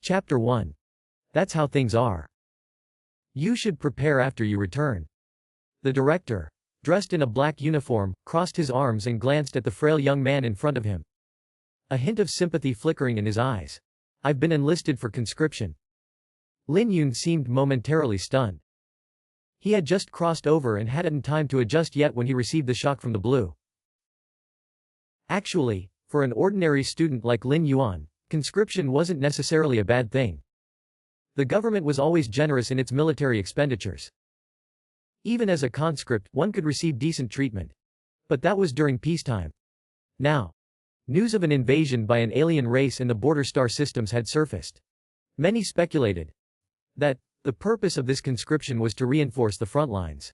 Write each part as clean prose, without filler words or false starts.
Chapter 1. That's how things are. You should prepare after you return. The director, dressed in a black uniform, crossed his arms and glanced at the frail young man in front of him. A hint of sympathy flickering in his eyes. I've been enlisted for conscription. Lin Yuan seemed momentarily stunned. He had just crossed over and hadn't time to adjust yet when he received the shock from the blue. Actually, for an ordinary student like Lin Yuan, conscription wasn't necessarily a bad thing. The government was always generous in its military expenditures. Even as a conscript, one could receive decent treatment. But that was during peacetime. Now, news of an invasion by an alien race in the border star systems had surfaced. Many speculated that the purpose of this conscription was to reinforce the front lines.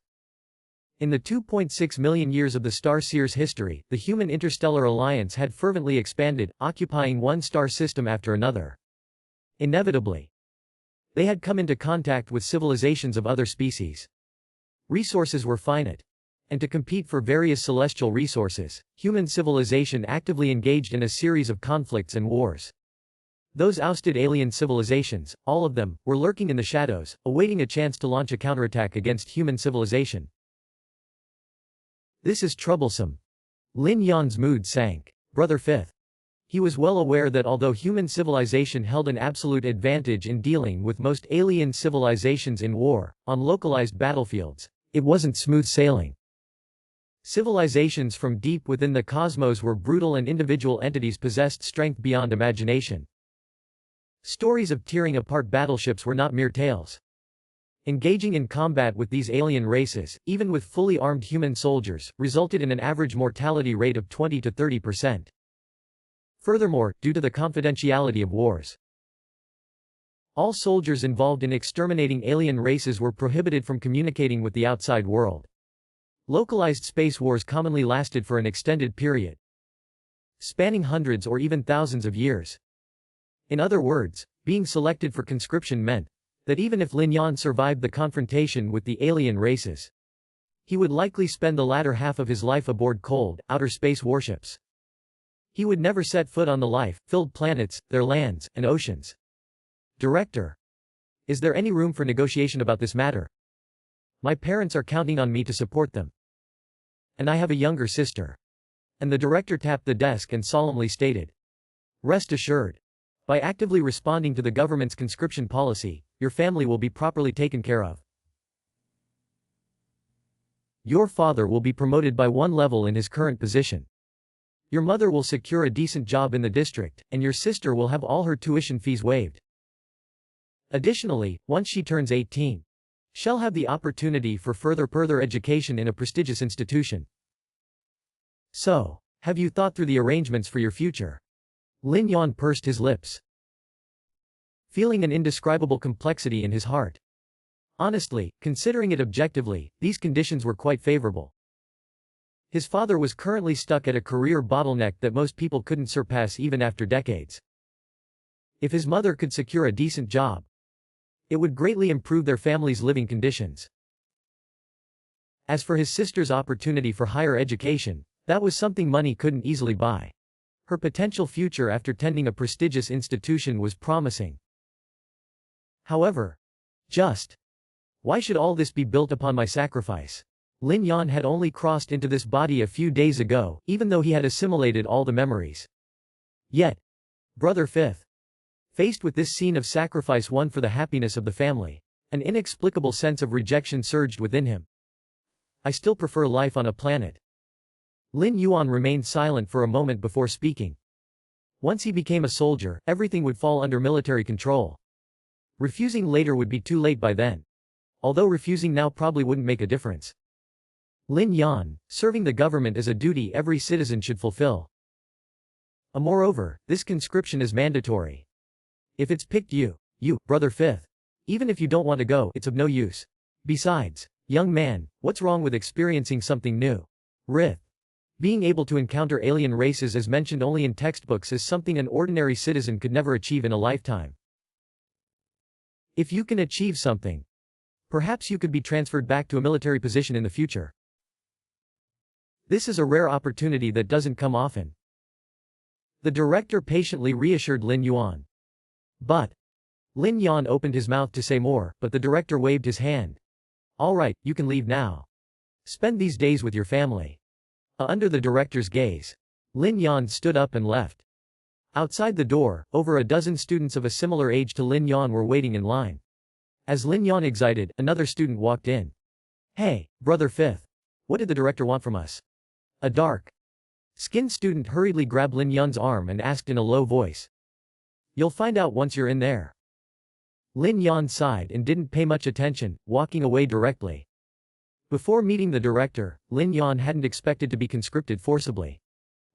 In the 2.6 million years of the Star Seers' history, the human interstellar alliance had fervently expanded, occupying one star system after another. Inevitably, they had come into contact with civilizations of other species. Resources were finite. And to compete for various celestial resources, human civilization actively engaged in a series of conflicts and wars. Those ousted alien civilizations, all of them, were lurking in the shadows, awaiting a chance to launch a counterattack against human civilization. This is troublesome. Lin Yuan's mood sank. Brother Fifth. He was well aware that although human civilization held an absolute advantage in dealing with most alien civilizations in war, on localized battlefields, it wasn't smooth sailing. Civilizations from deep within the cosmos were brutal and individual entities possessed strength beyond imagination. Stories of tearing apart battleships were not mere tales. Engaging in combat with these alien races, even with fully armed human soldiers, resulted in an average mortality rate of 20 to 30%. Furthermore, due to the confidentiality of wars, all soldiers involved in exterminating alien races were prohibited from communicating with the outside world. Localized space wars commonly lasted for an extended period, spanning hundreds or even thousands of years. In other words, being selected for conscription meant that even if Lin Yuan survived the confrontation with the alien races, he would likely spend the latter half of his life aboard cold, outer space warships. He would never set foot on the life-filled planets, their lands, and oceans. Director. Is there any room for negotiation about this matter? My parents are counting on me to support them. And I have a younger sister. And the director tapped the desk and solemnly stated, rest assured. By actively responding to the government's conscription policy, your family will be properly taken care of. Your father will be promoted by one level in his current position. Your mother will secure a decent job in the district, and your sister will have all her tuition fees waived. Additionally, once she turns 18, she'll have the opportunity for further education in a prestigious institution. So, have you thought through the arrangements for your future? Lin Yuan pursed his lips, feeling an indescribable complexity in his heart. Honestly, considering it objectively, these conditions were quite favorable. His father was currently stuck at a career bottleneck that most people couldn't surpass even after decades. If his mother could secure a decent job, it would greatly improve their family's living conditions. As for his sister's opportunity for higher education, that was something money couldn't easily buy. Her potential future after attending a prestigious institution was promising. However, why should all this be built upon my sacrifice? Lin Yuan had only crossed into this body a few days ago, even though he had assimilated all the memories. Yet, Brother Fifth, faced with this scene of sacrifice won for the happiness of the family, an inexplicable sense of rejection surged within him. I still prefer life on a planet. Lin Yuan remained silent for a moment before speaking. Once he became a soldier, everything would fall under military control. Refusing later would be too late by then. Although refusing now probably wouldn't make a difference. Lin Yuan, serving the government is a duty every citizen should fulfill. Moreover, this conscription is mandatory. If it's picked you, Brother Fifth. Even if you don't want to go, it's of no use. Besides, young man, what's wrong with experiencing something new? Being able to encounter alien races as mentioned only in textbooks is something an ordinary citizen could never achieve in a lifetime. If you can achieve something, perhaps you could be transferred back to a military position in the future. This is a rare opportunity that doesn't come often. The director patiently reassured Lin Yuan. But Lin Yuan opened his mouth to say more, but the director waved his hand. All right, you can leave now. Spend these days with your family. Under the director's gaze, Lin Yuan stood up and left. Outside the door, over a dozen students of a similar age to Lin Yuan were waiting in line. As Lin Yuan exited, another student walked in. Hey, brother Fifth. What did the director want from us? A dark-skinned student hurriedly grabbed Lin Yuan's arm and asked in a low voice. You'll find out once you're in there. Lin Yuan sighed and didn't pay much attention, walking away directly. Before meeting the director, Lin Yuan hadn't expected to be conscripted forcibly.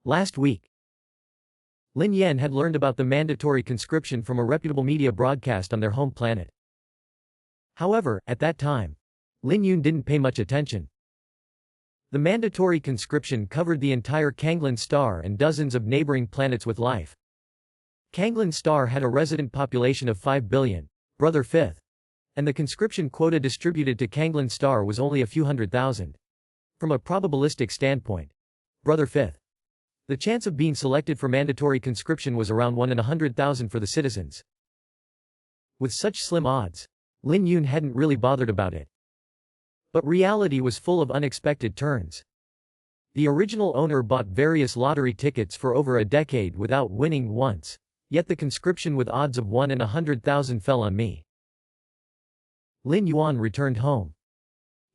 Last week, Lin Yuan had learned about the mandatory conscription from a reputable media broadcast on their home planet. However, at that time, Lin Yuan didn't pay much attention. The mandatory conscription covered the entire Kanglin star and dozens of neighboring planets with life. Kanglin star had a resident population of 5 billion, brother Fifth, and the conscription quota distributed to Kanglin star was only a few 100,000. From a probabilistic standpoint, brother Fifth, the chance of being selected for mandatory conscription was around 1 in 100,000 for the citizens. With such slim odds, Lin Yuan hadn't really bothered about it. But reality was full of unexpected turns. The original owner bought various lottery tickets for over a decade without winning once, yet the conscription with odds of 1 in 100,000 fell on me. Lin Yuan returned home.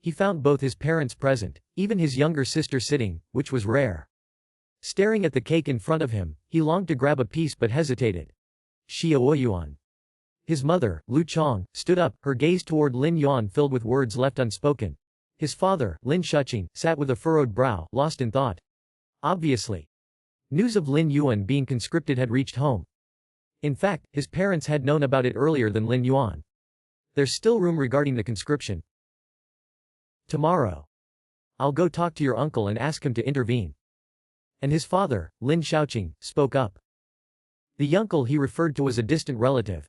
He found both his parents present, even his younger sister sitting, which was rare. Staring at the cake in front of him, he longed to grab a piece but hesitated. Xia Yuan. His mother, Lu Chong, stood up, her gaze toward Lin Yuan filled with words left unspoken. His father, Lin Shuqing, sat with a furrowed brow, lost in thought. Obviously, news of Lin Yuan being conscripted had reached home. In fact, his parents had known about it earlier than Lin Yuan. There's still room regarding the conscription. Tomorrow, I'll go talk to your uncle and ask him to intervene. And his father, Lin Shuqing, spoke up. The uncle he referred to was a distant relative,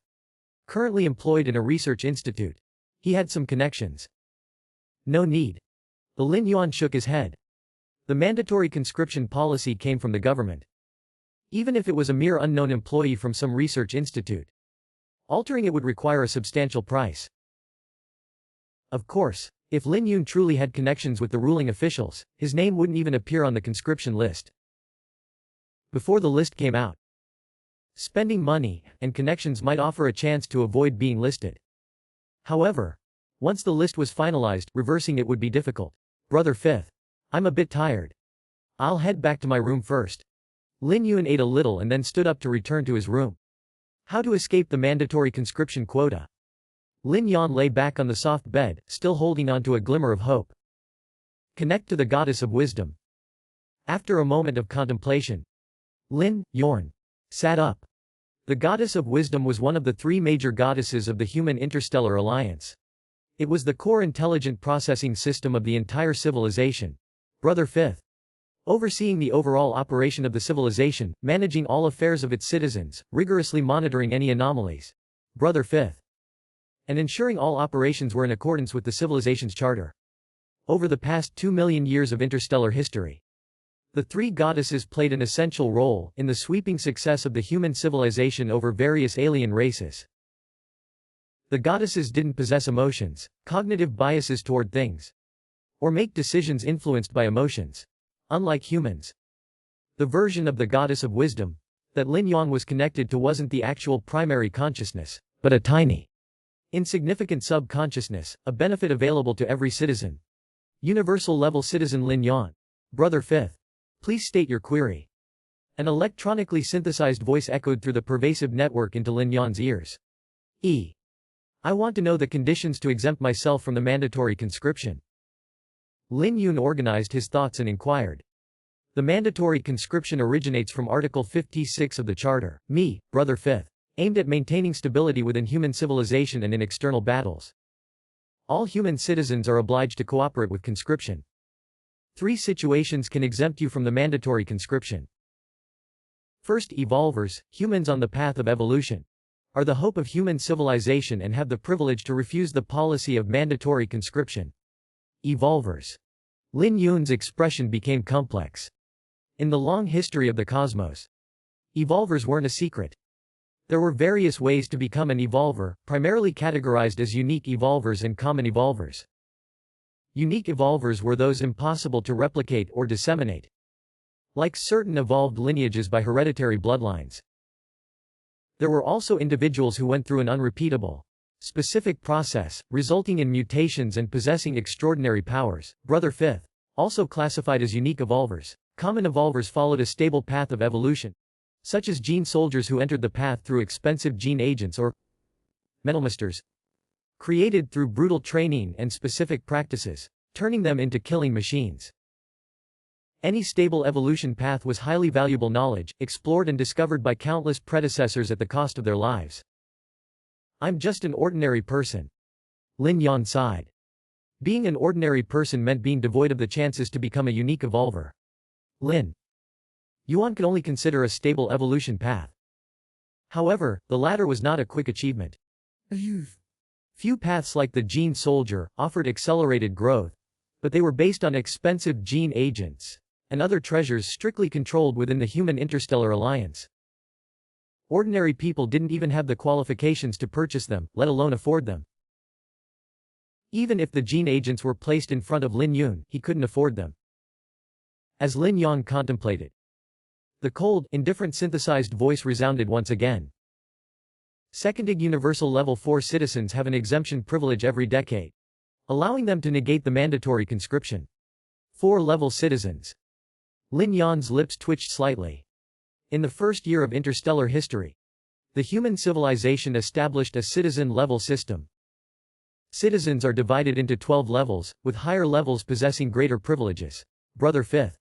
currently employed in a research institute. He had some connections. No need. The Lin Yuan shook his head. The mandatory conscription policy came from the government. Even if it was a mere unknown employee from some research institute, altering it would require a substantial price. Of course, if Lin Yuan truly had connections with the ruling officials, his name wouldn't even appear on the conscription list. Before the list came out, spending money and connections might offer a chance to avoid being listed. However, once the list was finalized, reversing it would be difficult. Brother Fifth. I'm a bit tired. I'll head back to my room first. Lin Yuan ate a little and then stood up to return to his room. How to escape the mandatory conscription quota? Lin Yuan lay back on the soft bed, still holding on to a glimmer of hope. Connect to the goddess of wisdom. After a moment of contemplation, Lin Yuan sat up. The goddess of wisdom was one of the three major goddesses of the human interstellar alliance. It was the core intelligent processing system of the entire civilization. Brother Fifth. Overseeing the overall operation of the civilization, managing all affairs of its citizens, rigorously monitoring any anomalies. Brother Fifth. And ensuring all operations were in accordance with the civilization's charter. Over the past 2 million years of interstellar history, the three goddesses played an essential role in the sweeping success of the human civilization over various alien races. The goddesses didn't possess emotions, cognitive biases toward things, or make decisions influenced by emotions. Unlike humans, the version of the goddess of wisdom that Lin Yuan was connected to wasn't the actual primary consciousness, but a tiny, insignificant subconsciousness, a benefit available to every citizen. Universal level citizen Lin Yuan. Brother Fifth. Please state your query. An electronically synthesized voice echoed through the pervasive network into Lin Yuan's ears. I want to know the conditions to exempt myself from the mandatory conscription. Lin Yuan organized his thoughts and inquired. The mandatory conscription originates from Article 56 of the Charter, Brother Fifth, aimed at maintaining stability within human civilization and in external battles. All human citizens are obliged to cooperate with conscription. 3 situations can exempt you from the mandatory conscription. First, evolvers, humans on the path of evolution, are the hope of human civilization and have the privilege to refuse the policy of mandatory conscription. Evolvers. Lin Yuan's expression became complex. In the long history of the cosmos, evolvers weren't a secret. There were various ways to become an evolver, primarily categorized as unique evolvers and common evolvers. Unique evolvers were those impossible to replicate or disseminate, like certain evolved lineages by hereditary bloodlines. There were also individuals who went through an unrepeatable, specific process, resulting in mutations and possessing extraordinary powers. Brother Fifth, also classified as unique evolvers. Common evolvers followed a stable path of evolution, such as gene soldiers who entered the path through expensive gene agents or metalmasters, created through brutal training and specific practices, turning them into killing machines. Any stable evolution path was highly valuable knowledge, explored and discovered by countless predecessors at the cost of their lives. I'm just an ordinary person. Lin Yuan sighed. Being an ordinary person meant being devoid of the chances to become a unique evolver. Lin Yuan could only consider a stable evolution path. However, the latter was not a quick achievement. Few paths like the gene soldier offered accelerated growth, but they were based on expensive gene agents and other treasures strictly controlled within the human interstellar alliance. Ordinary people didn't even have the qualifications to purchase them, let alone afford them. Even if the gene agents were placed in front of Lin Yuan, he couldn't afford them. As Lin Yuan contemplated, the cold, indifferent synthesized voice resounded once again. Seconding Universal Level 4 citizens have an exemption privilege every decade, allowing them to negate the mandatory conscription. 4-level citizens. Lin Yuan's lips twitched slightly. In the first year of interstellar history, the human civilization established a citizen-level system. Citizens are divided into 12 levels, with higher levels possessing greater privileges. Brother Fifth.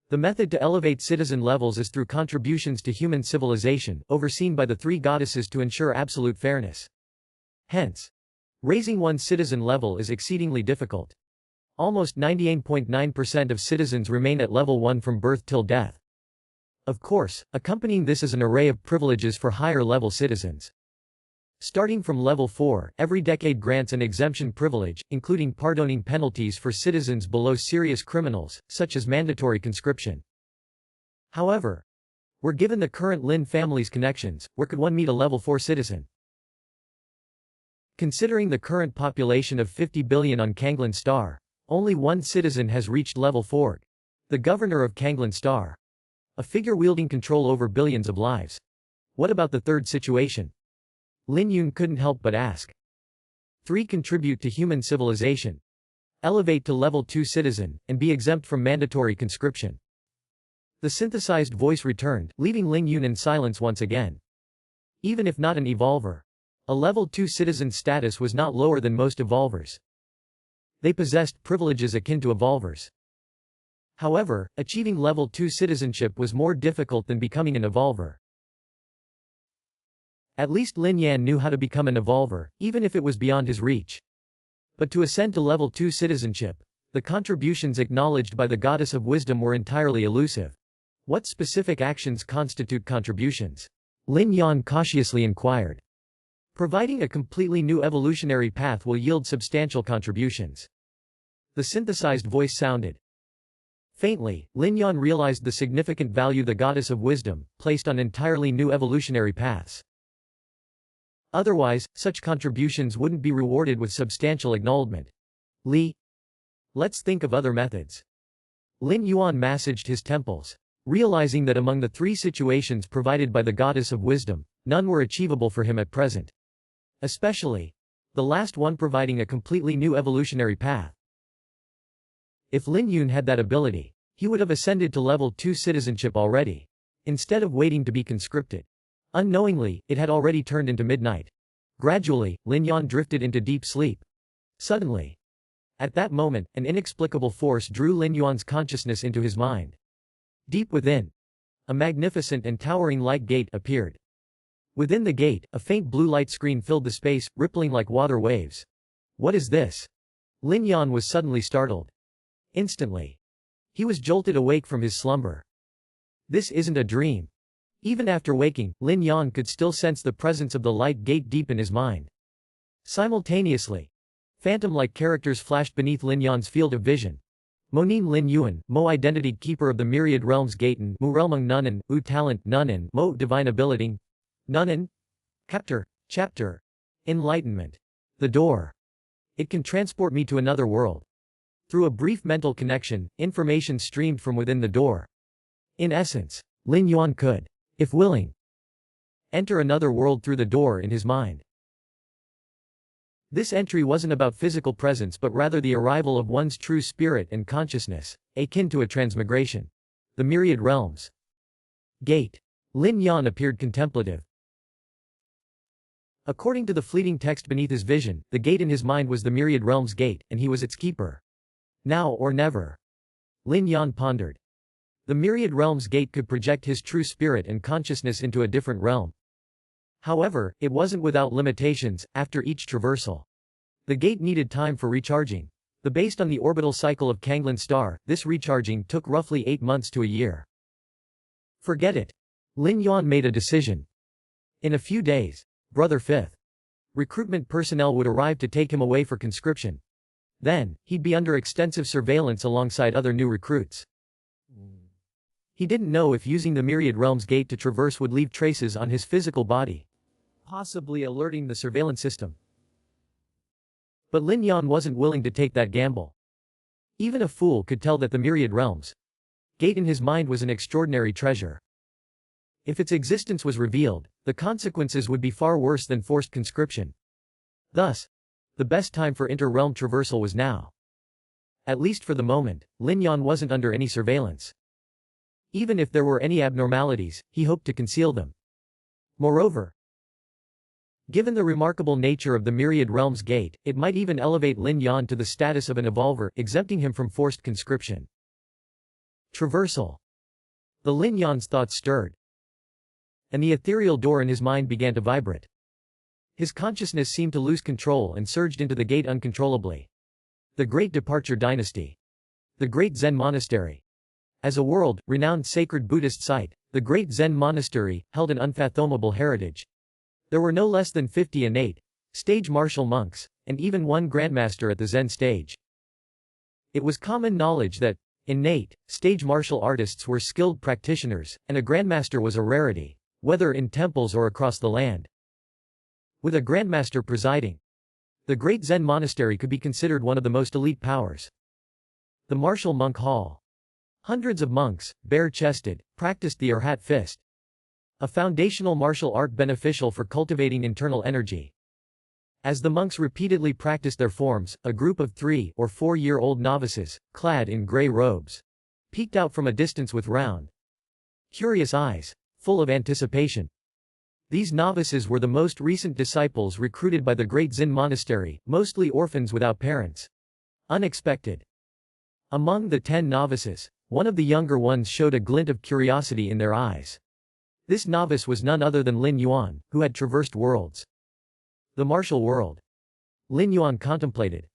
The method to elevate citizen levels is through contributions to human civilization, overseen by the 3 goddesses to ensure absolute fairness. Hence, raising one's citizen level is exceedingly difficult. Almost 98.9% of citizens remain at level 1 from birth till death. Of course, accompanying this is an array of privileges for higher-level citizens. Starting from level 4, every decade grants an exemption privilege, including pardoning penalties for citizens below serious criminals, such as mandatory conscription. However, were given the current Lin family's connections, where could one meet a level 4 citizen? Considering the current population of 50 billion on Kanglin Star, only one citizen has reached level 4. The governor of Kanglin Star. A figure wielding control over billions of lives. What about the third situation? Lin Yuan couldn't help but ask. 3. Contribute to human civilization. Elevate to level 2 citizen, and be exempt from mandatory conscription. The synthesized voice returned, leaving Lin Yuan in silence once again. Even if not an evolver, a level 2 citizen status was not lower than most evolvers. They possessed privileges akin to evolvers. However, achieving level 2 citizenship was more difficult than becoming an evolver. At least Lin Yuan knew how to become an evolver, even if it was beyond his reach. But to ascend to level 2 citizenship, the contributions acknowledged by the goddess of wisdom were entirely elusive. What specific actions constitute contributions? Lin Yuan cautiously inquired. Providing a completely new evolutionary path will yield substantial contributions. The synthesized voice sounded. Faintly, Lin Yuan realized the significant value the goddess of wisdom placed on entirely new evolutionary paths. Otherwise, such contributions wouldn't be rewarded with substantial acknowledgement. Let's think of other methods. Lin Yuan massaged his temples, realizing that among the 3 situations provided by the goddess of wisdom, none were achievable for him at present. Especially the last one, providing a completely new evolutionary path. If Lin Yuan had that ability, he would have ascended to level 2 citizenship already, instead of waiting to be conscripted. Unknowingly, it had already turned into midnight. Gradually, Lin Yuan drifted into deep sleep. Suddenly, at that moment, an inexplicable force drew Lin Yuan's consciousness into his mind. Deep within, a magnificent and towering light gate appeared. Within the gate, a faint blue light screen filled the space, rippling like water waves. What is this? Lin Yuan was suddenly startled. Instantly, he was jolted awake from his slumber. This isn't a dream. Even after waking, Lin Yuan could still sense the presence of the light gate deep in his mind. Simultaneously, phantom-like characters flashed beneath Lin Yuan's field of vision. Monin Lin Yuan, Mo identity keeper of the Myriad Realms Gaten, Mu Relmung Nunnen, U talent Nunnen, Mo divine ability Nunnen, Chapter. Enlightenment. The door. It can transport me to another world. Through a brief mental connection, information streamed from within the door. In essence, Lin Yuan could, if willing, enter another world through the door in his mind. This entry wasn't about physical presence but rather the arrival of one's true spirit and consciousness, akin to a transmigration. The Myriad Realms. Gate. Lin Yuan appeared contemplative. According to the fleeting text beneath his vision, the gate in his mind was the Myriad Realms gate, and he was its keeper. Now or never. Lin Yuan pondered. The Myriad Realms gate could project his true spirit and consciousness into a different realm. However, it wasn't without limitations. After each traversal, the gate needed time for recharging. Based on the orbital cycle of Kanglin's star, this recharging took roughly 8 months to a year. Forget it. Lin Yuan made a decision. In a few days, Brother Fifth recruitment personnel would arrive to take him away for conscription. Then, he'd be under extensive surveillance alongside other new recruits. He didn't know if using the Myriad Realms gate to traverse would leave traces on his physical body, possibly alerting the surveillance system. But Lin Yuan wasn't willing to take that gamble. Even a fool could tell that the Myriad Realms gate in his mind was an extraordinary treasure. If its existence was revealed, the consequences would be far worse than forced conscription. Thus, the best time for inter-realm traversal was now. At least for the moment, Lin Yuan wasn't under any surveillance. Even if there were any abnormalities, he hoped to conceal them. Moreover, given the remarkable nature of the Myriad Realms gate, it might even elevate Lin Yuan to the status of an evolver, exempting him from forced conscription. Traversal. The Lin Yuan's thoughts stirred, and the ethereal door in his mind began to vibrate. His consciousness seemed to lose control and surged into the gate uncontrollably. The Great Departure Dynasty. The Great Zen Monastery. As a world-renowned sacred Buddhist site, the Great Zen Monastery held an unfathomable heritage. There were no less than 50 innate, stage martial monks, and even one grandmaster at the Zen stage. It was common knowledge that innate, stage martial artists were skilled practitioners, and a grandmaster was a rarity, whether in temples or across the land. With a grandmaster presiding, the Great Zen Monastery could be considered one of the most elite powers. The Martial Monk Hall. Hundreds of monks, bare-chested, practiced the Arhat fist, a foundational martial art beneficial for cultivating internal energy. As the monks repeatedly practiced their forms, a group of 3- or 4-year-old novices, clad in gray robes, peeked out from a distance with round, curious eyes, full of anticipation. These novices were the most recent disciples recruited by the Great Zen Monastery, mostly orphans without parents. Unexpected. Among the 10 novices, one of the younger ones showed a glint of curiosity in their eyes. This novice was none other than Lin Yuan, who had traversed worlds. The martial world. Lin Yuan contemplated.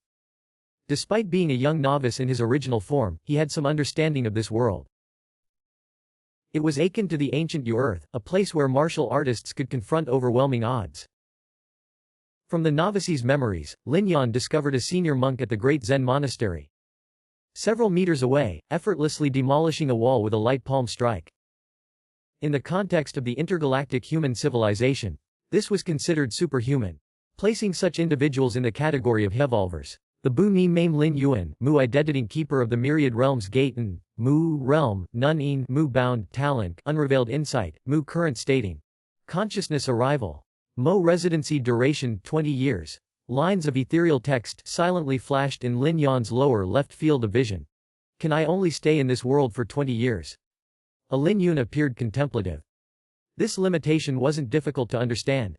Despite being a young novice in his original form, he had some understanding of this world. It was akin to the ancient U-Earth, a place where martial artists could confront overwhelming odds. From the novice's memories, Lin Yuan discovered a senior monk at the Great Zen Monastery, several meters away, effortlessly demolishing a wall with a light palm strike. In the context of the intergalactic human civilization, this was considered superhuman, placing such individuals in the category of evolvers. The Bu Ni Mame Lin Yuan, Mu Identity Keeper of the Myriad Realms Gate and Mu Realm, Nun In, Mu Bound, Talent, Unrevealed Insight, Mu Current Stating. Consciousness Arrival. Mo Residency Duration 20 years. Lines of ethereal text silently flashed in Lin Yuan's lower left field of vision. Can I only stay in this world for 20 years? A Lin Yuan appeared contemplative. This limitation wasn't difficult to understand.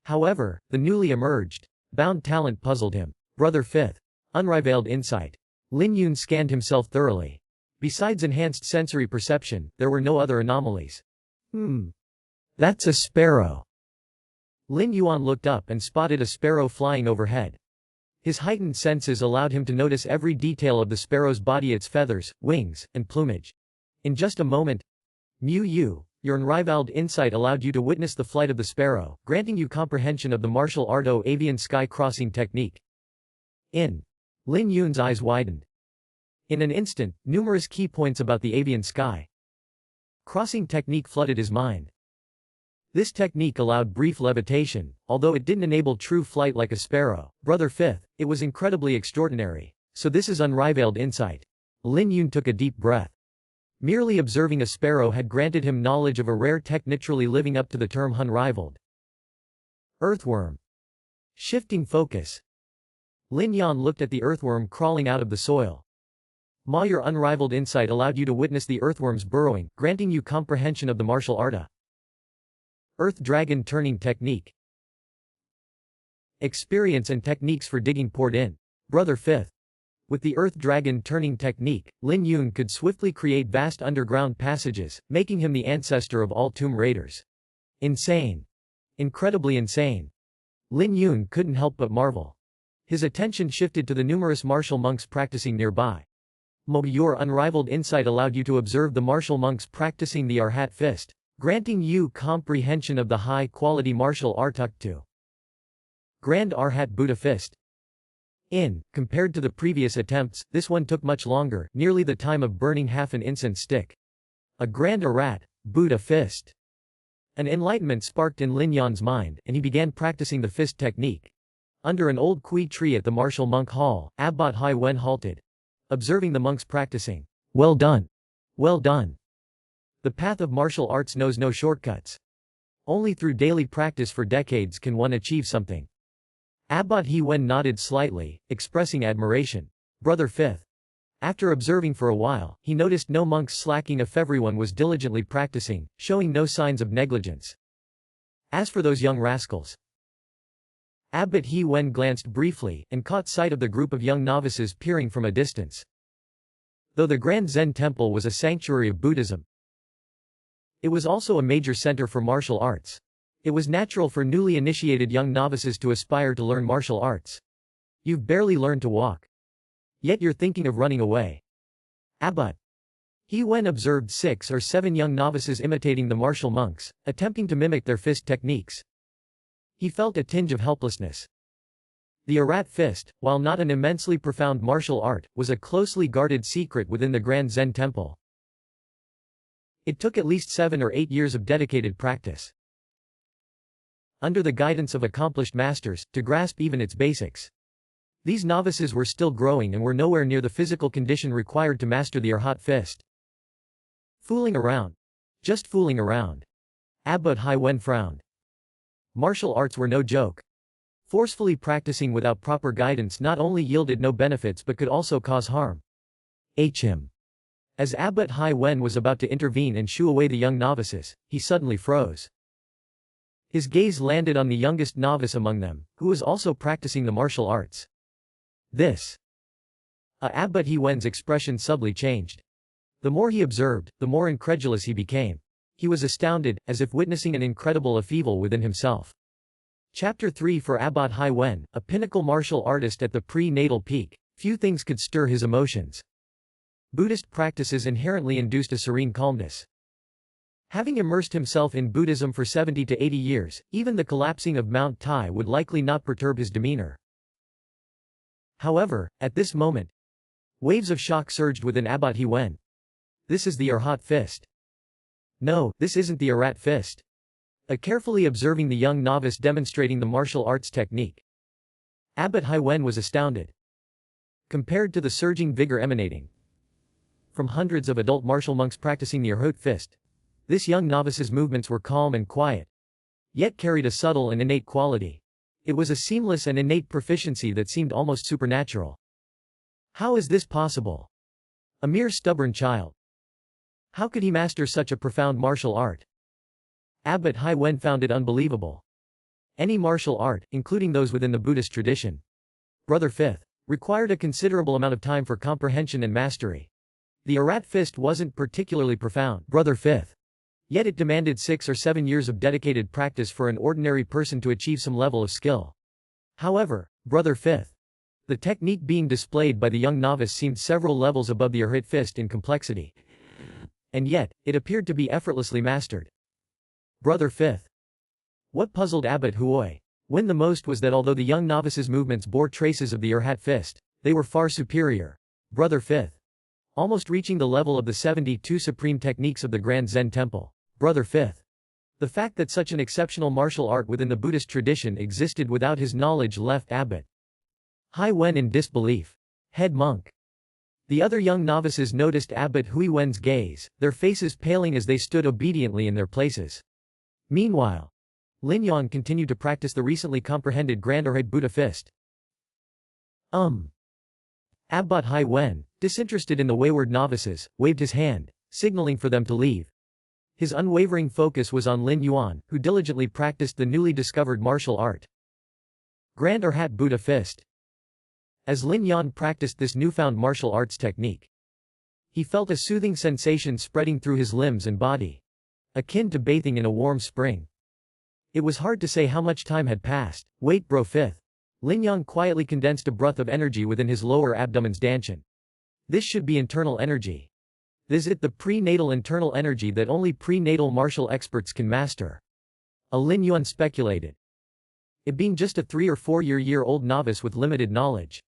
However, the newly emerged, bound talent puzzled him. Brother Fifth. Unrivaled Insight. Lin Yuan scanned himself thoroughly. Besides enhanced sensory perception, there were no other anomalies. That's a sparrow. Lin Yuan looked up and spotted a sparrow flying overhead. His heightened senses allowed him to notice every detail of the sparrow's body, its feathers, wings, and plumage. In just a moment, your unrivaled insight allowed you to witness the flight of the sparrow, granting you comprehension of the martial art avian sky crossing technique. Lin Yuan's eyes widened. In an instant, numerous key points about the avian sky crossing technique flooded his mind. This technique allowed brief levitation, although it didn't enable true flight like a sparrow. Brother Fifth, it was incredibly extraordinary. So this is unrivaled insight. Lin Yuan took a deep breath. Merely observing a sparrow had granted him knowledge of a rare tech literally living up to the term unrivaled. Earthworm. Shifting focus. Lin Yuan looked at the earthworm crawling out of the soil. Ma, your unrivaled insight allowed you to witness the earthworm's burrowing, granting you comprehension of the martial art. Earth dragon turning technique. Experience and techniques for digging poured in. Brother Fifth. With the earth dragon turning technique, Lin Yuan could swiftly create vast underground passages, making him the ancestor of all tomb raiders. Insane. Incredibly insane. Lin Yuan couldn't help but marvel. His attention shifted to the numerous martial monks practicing nearby. Your unrivaled insight allowed you to observe the martial monks practicing the Arhat fist, granting you comprehension of the high-quality martial art to Grand Arhat Buddha fist. Compared to the previous attempts, this one took much longer, nearly the time of burning half an incense stick. A Grand Arhat Buddha fist. An enlightenment sparked in Lin Yuan's mind, and he began practicing the fist technique. Under an old kui tree at the martial monk hall, Abbot Hai Wen halted, observing the monks practicing. Well done. Well done. The path of martial arts knows no shortcuts. Only through daily practice for decades can one achieve something. Abbot He Wen nodded slightly, expressing admiration. Brother Fifth. After observing for a while, he noticed no monks slacking if everyone was diligently practicing, showing no signs of negligence. As for those young rascals. Abbot He Wen glanced briefly, and caught sight of the group of young novices peering from a distance. Though the Grand Zen Temple was a sanctuary of Buddhism, it was also a major center for martial arts. It was natural for newly initiated young novices to aspire to learn martial arts. You've barely learned to walk. Yet you're thinking of running away. Abbot He Wen observed 6 or 7 young novices imitating the martial monks, attempting to mimic their fist techniques. He felt a tinge of helplessness. The Arhat fist, while not an immensely profound martial art, was a closely guarded secret within the Grand Zen Temple. It took at least 7 or 8 years of dedicated practice, under the guidance of accomplished masters, to grasp even its basics. These novices were still growing and were nowhere near the physical condition required to master the Arhat fist. Fooling around. Just fooling around. Abbot Hai Wen frowned. Martial arts were no joke. Forcefully practicing without proper guidance not only yielded no benefits but could also cause harm. Him. As Abbot Hai Wen was about to intervene and shoo away the young novices, he suddenly froze. His gaze landed on the youngest novice among them, who was also practicing the martial arts. This. Abbot He Wen's expression subtly changed. The more he observed, the more incredulous he became. He was astounded, as if witnessing an incredible upheaval within himself. Chapter 3 For Abbot Hai Wen, a pinnacle martial artist at the pre-natal peak, few things could stir his emotions. Buddhist practices inherently induced a serene calmness. Having immersed himself in Buddhism for 70 to 80 years, even the collapsing of Mount Tai would likely not perturb his demeanor. However, at this moment, waves of shock surged within Abbot He Wen. This is the Arhat fist. No, this isn't the Arhat fist. Carefully observing the young novice demonstrating the martial arts technique, Abbot Hai Wen was astounded. Compared to the surging vigor emanating from hundreds of adult martial monks practicing the Arhat fist, this young novice's movements were calm and quiet, yet carried a subtle and innate quality. It was a seamless and innate proficiency that seemed almost supernatural. How is this possible? A mere stubborn child. How could he master such a profound martial art? Abbot Hai Wen found it unbelievable. Any martial art, including those within the Buddhist tradition, Brother Fifth, required a considerable amount of time for comprehension and mastery. The Arhat fist wasn't particularly profound, Brother Fifth. Yet it demanded 6 or 7 years of dedicated practice for an ordinary person to achieve some level of skill. However, Brother Fifth, the technique being displayed by the young novice seemed several levels above the Arhat fist in complexity. And yet, it appeared to be effortlessly mastered. Brother Fifth. What puzzled Abbot Hai Wen the most was that although the young novice's movements bore traces of the Arhat fist, they were far superior. Brother Fifth. Almost reaching the level of the 72 supreme techniques of the Grand Zen Temple. Brother Fifth. The fact that such an exceptional martial art within the Buddhist tradition existed without his knowledge left Abbot Hai Wen in disbelief. Head monk. The other young novices noticed Abbot Hui Wen's gaze, their faces paling as they stood obediently in their places. Meanwhile, Lin Yuan continued to practice the recently comprehended Grand Arhat Buddha Fist. Abbot Hai Wen, disinterested in the wayward novices, waved his hand, signaling for them to leave. His unwavering focus was on Lin Yuan, who diligently practiced the newly discovered martial art. Grand Arhat Buddha Fist. As Lin Yuan practiced this newfound martial arts technique, he felt a soothing sensation spreading through his limbs and body, akin to bathing in a warm spring. It was hard to say how much time had passed. Wait bro. Fifth. Lin Yuan quietly condensed a breath of energy within his lower abdomen's danshan. This should be internal energy. Is it the prenatal internal energy that only prenatal martial experts can master? Lin Yuan speculated. It being just a 3 or 4 year-old novice with limited knowledge,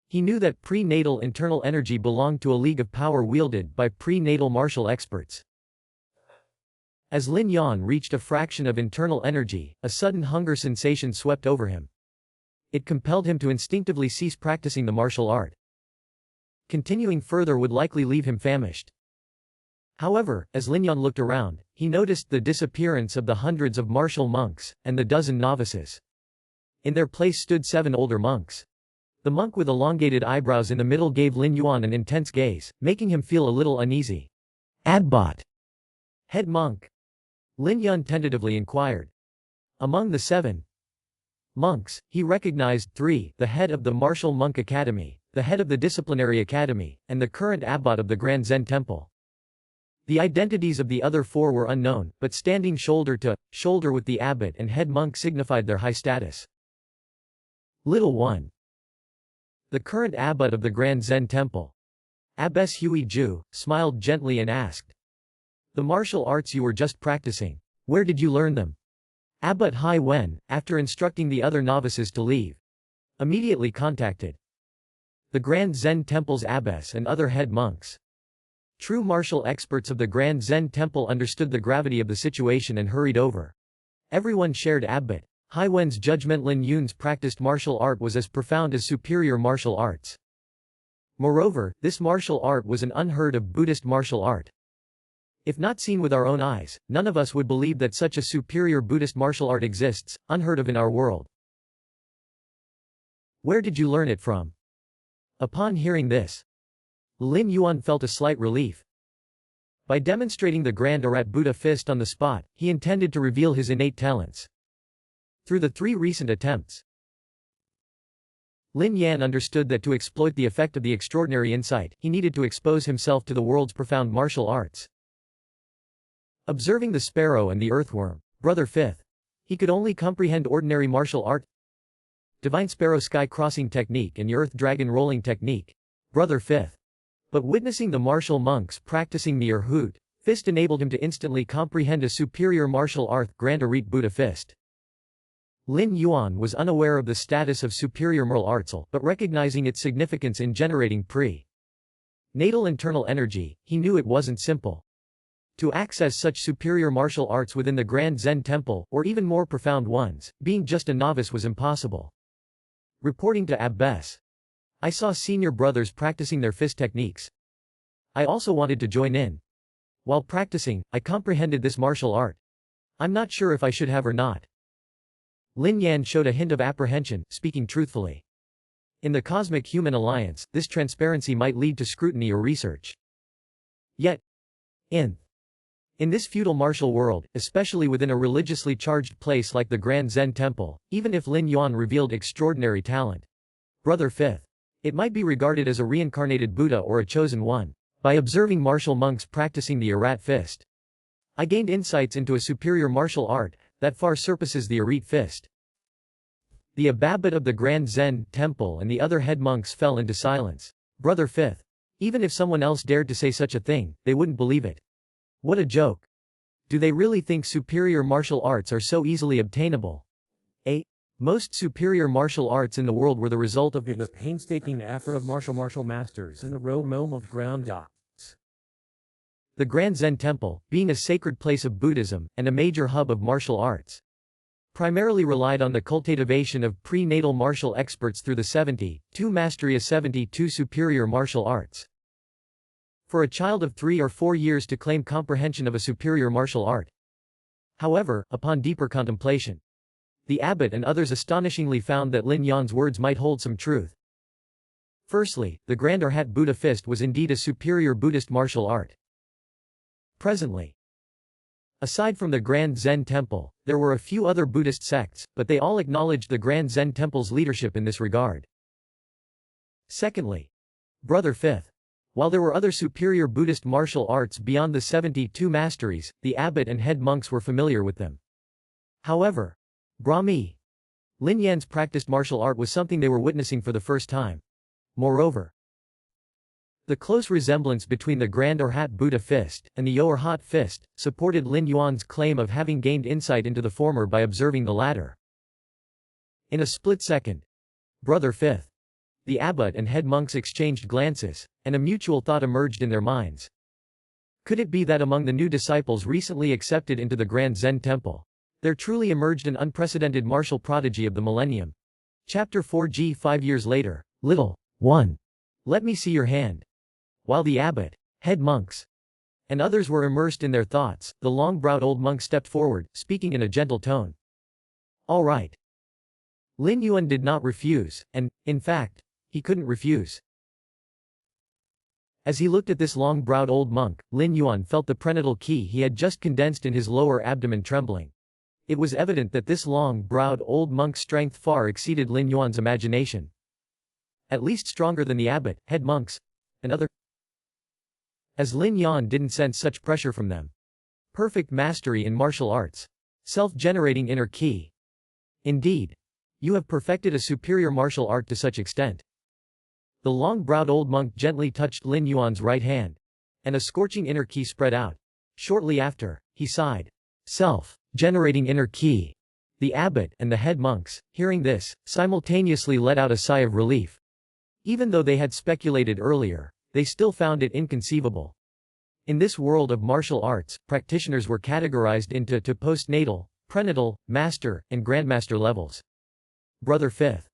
he knew that prenatal internal energy belonged to a league of power wielded by prenatal martial experts. As Lin Yuan reached a fraction of internal energy, a sudden hunger sensation swept over him. It compelled him to instinctively cease practicing the martial art. Continuing further would likely leave him famished. However, as Lin Yuan looked around, he noticed the disappearance of the hundreds of martial monks, and the dozen novices. In their place stood 7 older monks. The monk with elongated eyebrows in the middle gave Lin Yuan an intense gaze, making him feel a little uneasy. Abbot. Head monk. Lin Yuan tentatively inquired. Among the 7 monks, he recognized 3, the head of the Martial Monk Academy, the head of the Disciplinary Academy, and the current abbot of the Grand Zen Temple. The identities of the other 4 were unknown, but standing shoulder to shoulder with the abbot and head monk signified their high status. Little one. The current abbot of the Grand Zen Temple, Abbess Hui Ju, smiled gently and asked. The martial arts you were just practicing, where did you learn them? Abbot Hai Wen, after instructing the other novices to leave, immediately contacted the Grand Zen Temple's abbess and other head monks. True martial experts of the Grand Zen Temple understood the gravity of the situation and hurried over. Everyone shared Abbot Hai Wen's judgment. Lin Yuan's practiced martial art was as profound as superior martial arts. Moreover, this martial art was an unheard of Buddhist martial art. If not seen with our own eyes, none of us would believe that such a superior Buddhist martial art exists, unheard of in our world. Where did you learn it from? Upon hearing this, Lin Yuan felt a slight relief. By demonstrating the Grand Arhat Buddha Fist on the spot, he intended to reveal his innate talents. Through the 3 recent attempts, Lin Yuan understood that to exploit the effect of the extraordinary insight, he needed to expose himself to the world's profound martial arts. Observing the sparrow and the earthworm, brother fifth, he could only comprehend ordinary martial art. Divine sparrow sky crossing technique and earth dragon rolling technique, brother fifth. But witnessing the martial monks practicing Myriad Fist enabled him to instantly comprehend a superior martial art, Grand Arhat Buddha Fist. Lin Yuan was unaware of the status of superior martial arts, but recognizing its significance in generating pre-natal internal energy, he knew it wasn't simple. To access such superior martial arts within the Grand Zen Temple, or even more profound ones, being just a novice was impossible. Reporting to Abbess, I saw senior brothers practicing their fist techniques. I also wanted to join in. While practicing, I comprehended this martial art. I'm not sure if I should have or not. Lin Yuan showed a hint of apprehension, speaking truthfully. In the cosmic human alliance, this transparency might lead to scrutiny or research. Yet, in this feudal martial world, especially within a religiously charged place like the Grand Zen Temple, even if Lin Yuan revealed extraordinary talent, brother fifth, it might be regarded as a reincarnated Buddha or a chosen one. By observing martial monks practicing the Arhat Fist, I gained insights into a superior martial art that far surpasses the Arhat Fist. The abbot of the Grand Zen Temple and the other head monks fell into silence. Brother fifth, even if someone else dared to say such a thing, they wouldn't believe it. What a joke. Do they really think superior martial arts are so easily obtainable? Most superior martial arts in the world were the result of the painstaking effort of martial masters in the realm of ground gods. The Grand Zen Temple, being a sacred place of Buddhism, and a major hub of martial arts, primarily relied on the cultivation of prenatal martial experts through the 72 mastery of 72 superior martial arts. For a child of 3 or 4 years to claim comprehension of a superior martial art. However, upon deeper contemplation, the abbot and others astonishingly found that Lin Yuan's words might hold some truth. Firstly, the Grand Arhat Buddha fist was indeed a superior Buddhist martial art. Presently, aside from the Grand Zen Temple, there were a few other Buddhist sects, but they all acknowledged the Grand Zen Temple's leadership in this regard. Secondly, Brother Fifth. While there were other superior Buddhist martial arts beyond the 72 masteries, the abbot and head monks were familiar with them. However, Brahmi, Lin Yuan's practiced martial art was something they were witnessing for the first time. Moreover, the close resemblance between the Grand Arhat Buddha fist and the Yo Arhat fist supported Lin Yuan's claim of having gained insight into the former by observing the latter. In a split second, Brother Fifth, the abbot and head monks exchanged glances, and a mutual thought emerged in their minds. Could it be that among the new disciples recently accepted into the Grand Zen Temple, there truly emerged an unprecedented martial prodigy of the millennium? Chapter 4G 5 years later, Little One, let me see your hand. While the abbot, head monks, and others were immersed in their thoughts, the long-browed old monk stepped forward, speaking in a gentle tone. All right. Lin Yuan did not refuse, and, in fact, he couldn't refuse. As he looked at this long-browed old monk, Lin Yuan felt the prenatal ki he had just condensed in his lower abdomen trembling. It was evident that this long-browed old monk's strength far exceeded Lin Yuan's imagination. At least stronger than the abbot, head monks, and other. As Lin Yuan didn't sense such pressure from them. Perfect mastery in martial arts. Self-generating inner ki. Indeed, you have perfected a superior martial art to such extent. The long-browed old monk gently touched Lin Yuan's right hand, and a scorching inner ki spread out. Shortly after, he sighed. Self-generating inner ki. The abbot and the head monks, hearing this, simultaneously let out a sigh of relief. Even though they had speculated earlier, they still found it inconceivable. In this world of martial arts, practitioners were categorized into postnatal, prenatal, master, and grandmaster levels. Brother Fifth.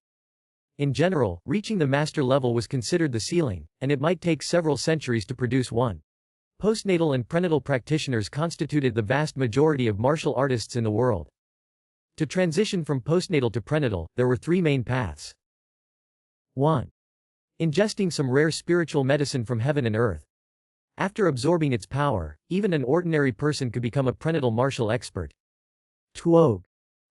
In general, reaching the master level was considered the ceiling, and it might take several centuries to produce one. Postnatal and prenatal practitioners constituted the vast majority of martial artists in the world. To transition from postnatal to prenatal, there were 3 main paths. 1. Ingesting some rare spiritual medicine from heaven and earth. After absorbing its power, even an ordinary person could become a prenatal martial expert. 2.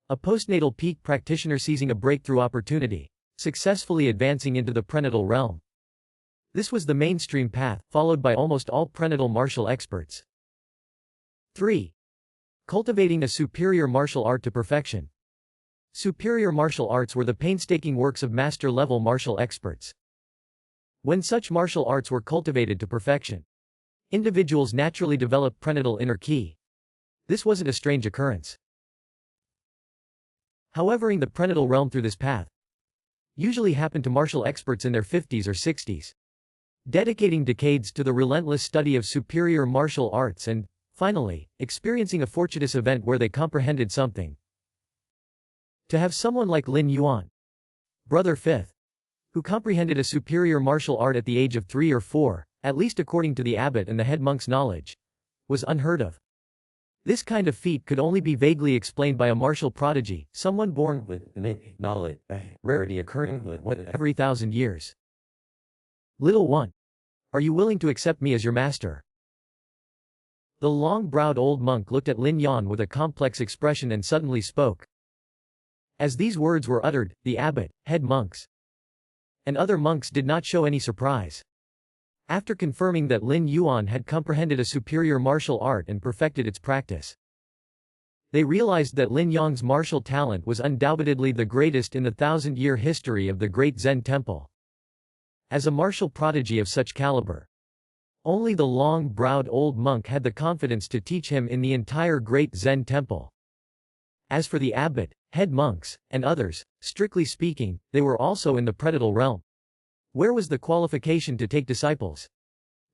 A postnatal peak practitioner seizing a breakthrough opportunity, successfully advancing into the prenatal realm. This was the mainstream path, followed by almost all prenatal martial experts. 3. Cultivating a superior martial art to perfection. Superior martial arts were the painstaking works of master-level martial experts. When such martial arts were cultivated to perfection, individuals naturally developed prenatal inner ki. This wasn't a strange occurrence. However, the prenatal realm through this path usually happened to martial experts in their 50s or 60s. Dedicating decades to the relentless study of superior martial arts and, finally, experiencing a fortuitous event where they comprehended something. To have someone like Lin Yuan, Brother Fifth, who comprehended a superior martial art at the age of 3 or 4, at least according to the abbot and the head monk's knowledge, was unheard of. This kind of feat could only be vaguely explained by a martial prodigy, someone born with innate knowledge, a rarity occurring every 1,000 years. Little one, are you willing to accept me as your master? The long-browed old monk looked at Lin Yuan with a complex expression and suddenly spoke. As these words were uttered, the abbot, head monks, and other monks did not show any surprise. After confirming that Lin Yuan had comprehended a superior martial art and perfected its practice, they realized that Lin Yuan's martial talent was undoubtedly the greatest in the 1,000-year history of the Great Zen Temple. As a martial prodigy of such caliber, only the long-browed old monk had the confidence to teach him in the entire Great Zen Temple. As for the abbot, head monks, and others, strictly speaking, they were also in the prenatal realm. Where was the qualification to take disciples?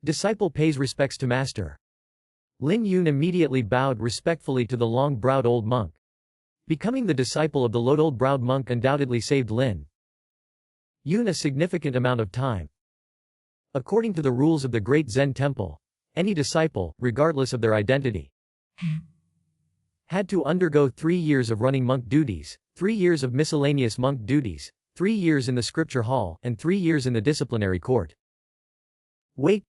Disciple pays respects to master. Lin Yuan immediately bowed respectfully to the long-browed old monk. Becoming the disciple of the old-browed monk undoubtedly saved Lin Yuan a significant amount of time. According to the rules of the Great Zen Temple, any disciple, regardless of their identity, had to undergo 3 years of running monk duties, 3 years of miscellaneous monk duties, 3 years in the scripture hall, and 3 years in the disciplinary court. Wait.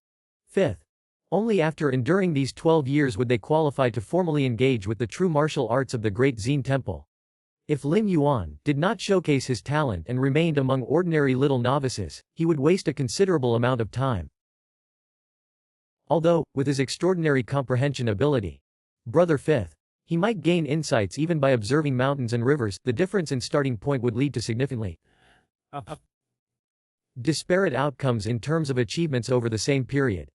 5th. Only after enduring these 12 years would they qualify to formally engage with the true martial arts of the Great Zen Temple. If Lin Yuan did not showcase his talent and remained among ordinary little novices, he would waste a considerable amount of time. Although, with his extraordinary comprehension ability, Brother 5th, he might gain insights even by observing mountains and rivers, the difference in starting point would lead to significantly disparate outcomes in terms of achievements over the same period.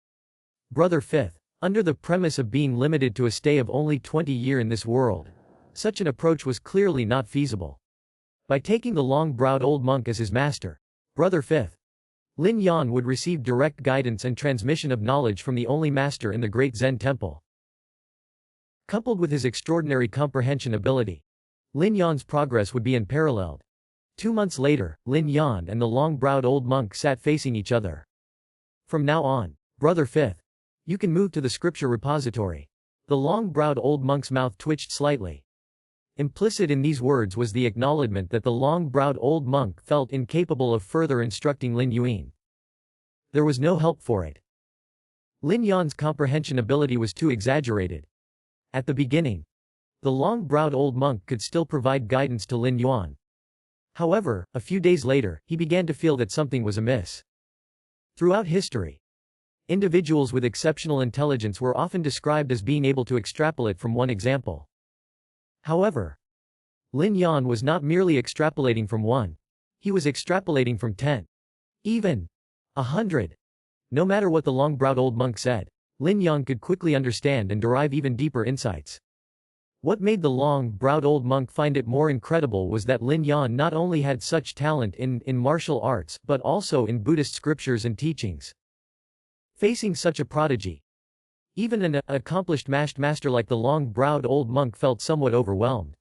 Brother 5th, under the premise of being limited to a stay of only 20 years in this world, such an approach was clearly not feasible. By taking the long-browed old monk as his master, Brother 5th, Lin Yuan would receive direct guidance and transmission of knowledge from the only master in the Great Zen Temple. Coupled with his extraordinary comprehension ability, Lin Yuan's progress would be unparalleled. 2 months later, Lin Yuan and the long-browed old monk sat facing each other. From now on, Brother 5th, you can move to the scripture repository. The long-browed old monk's mouth twitched slightly. Implicit in these words was the acknowledgement that the long-browed old monk felt incapable of further instructing Lin Yuan. There was no help for it. Lin Yuan's comprehension ability was too exaggerated. At the beginning, the long-browed old monk could still provide guidance to Lin Yuan. However, a few days later, he began to feel that something was amiss. Throughout history, individuals with exceptional intelligence were often described as being able to extrapolate from one example. However, Lin Yuan was not merely extrapolating from 1. He was extrapolating from 10. Even 100. No matter what the long-browed old monk said, Lin Yuan could quickly understand and derive even deeper insights. What made the long-browed old monk find it more incredible was that Lin Yuan not only had such talent in martial arts, but also in Buddhist scriptures and teachings. Facing such a prodigy, even an accomplished master like the long-browed old monk felt somewhat overwhelmed.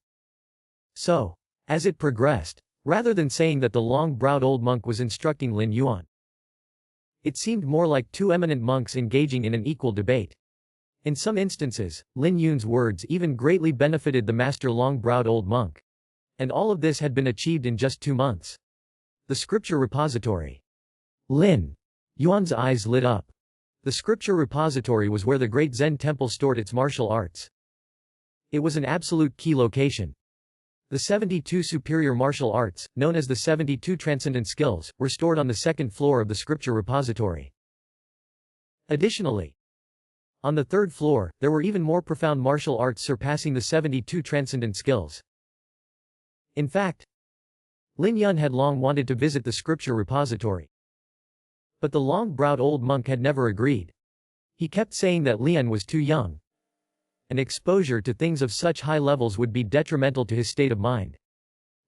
So, as it progressed, rather than saying that the long-browed old monk was instructing Lin Yuan, it seemed more like two eminent monks engaging in an equal debate. In some instances, Lin Yuan's words even greatly benefited the master long-browed old monk. And all of this had been achieved in just 2 months. The scripture repository. Lin Yuan's eyes lit up. The scripture repository was where the Great Zen Temple stored its martial arts. It was an absolute key location. The 72 superior martial arts, known as the 72 transcendent skills, were stored on the 2nd floor of the scripture repository. Additionally, on the 3rd floor, there were even more profound martial arts surpassing the 72 transcendent skills. In fact, Lin Yuan had long wanted to visit the scripture repository. But the long-browed old monk had never agreed. He kept saying that Lin was too young. An exposure to things of such high levels would be detrimental to his state of mind.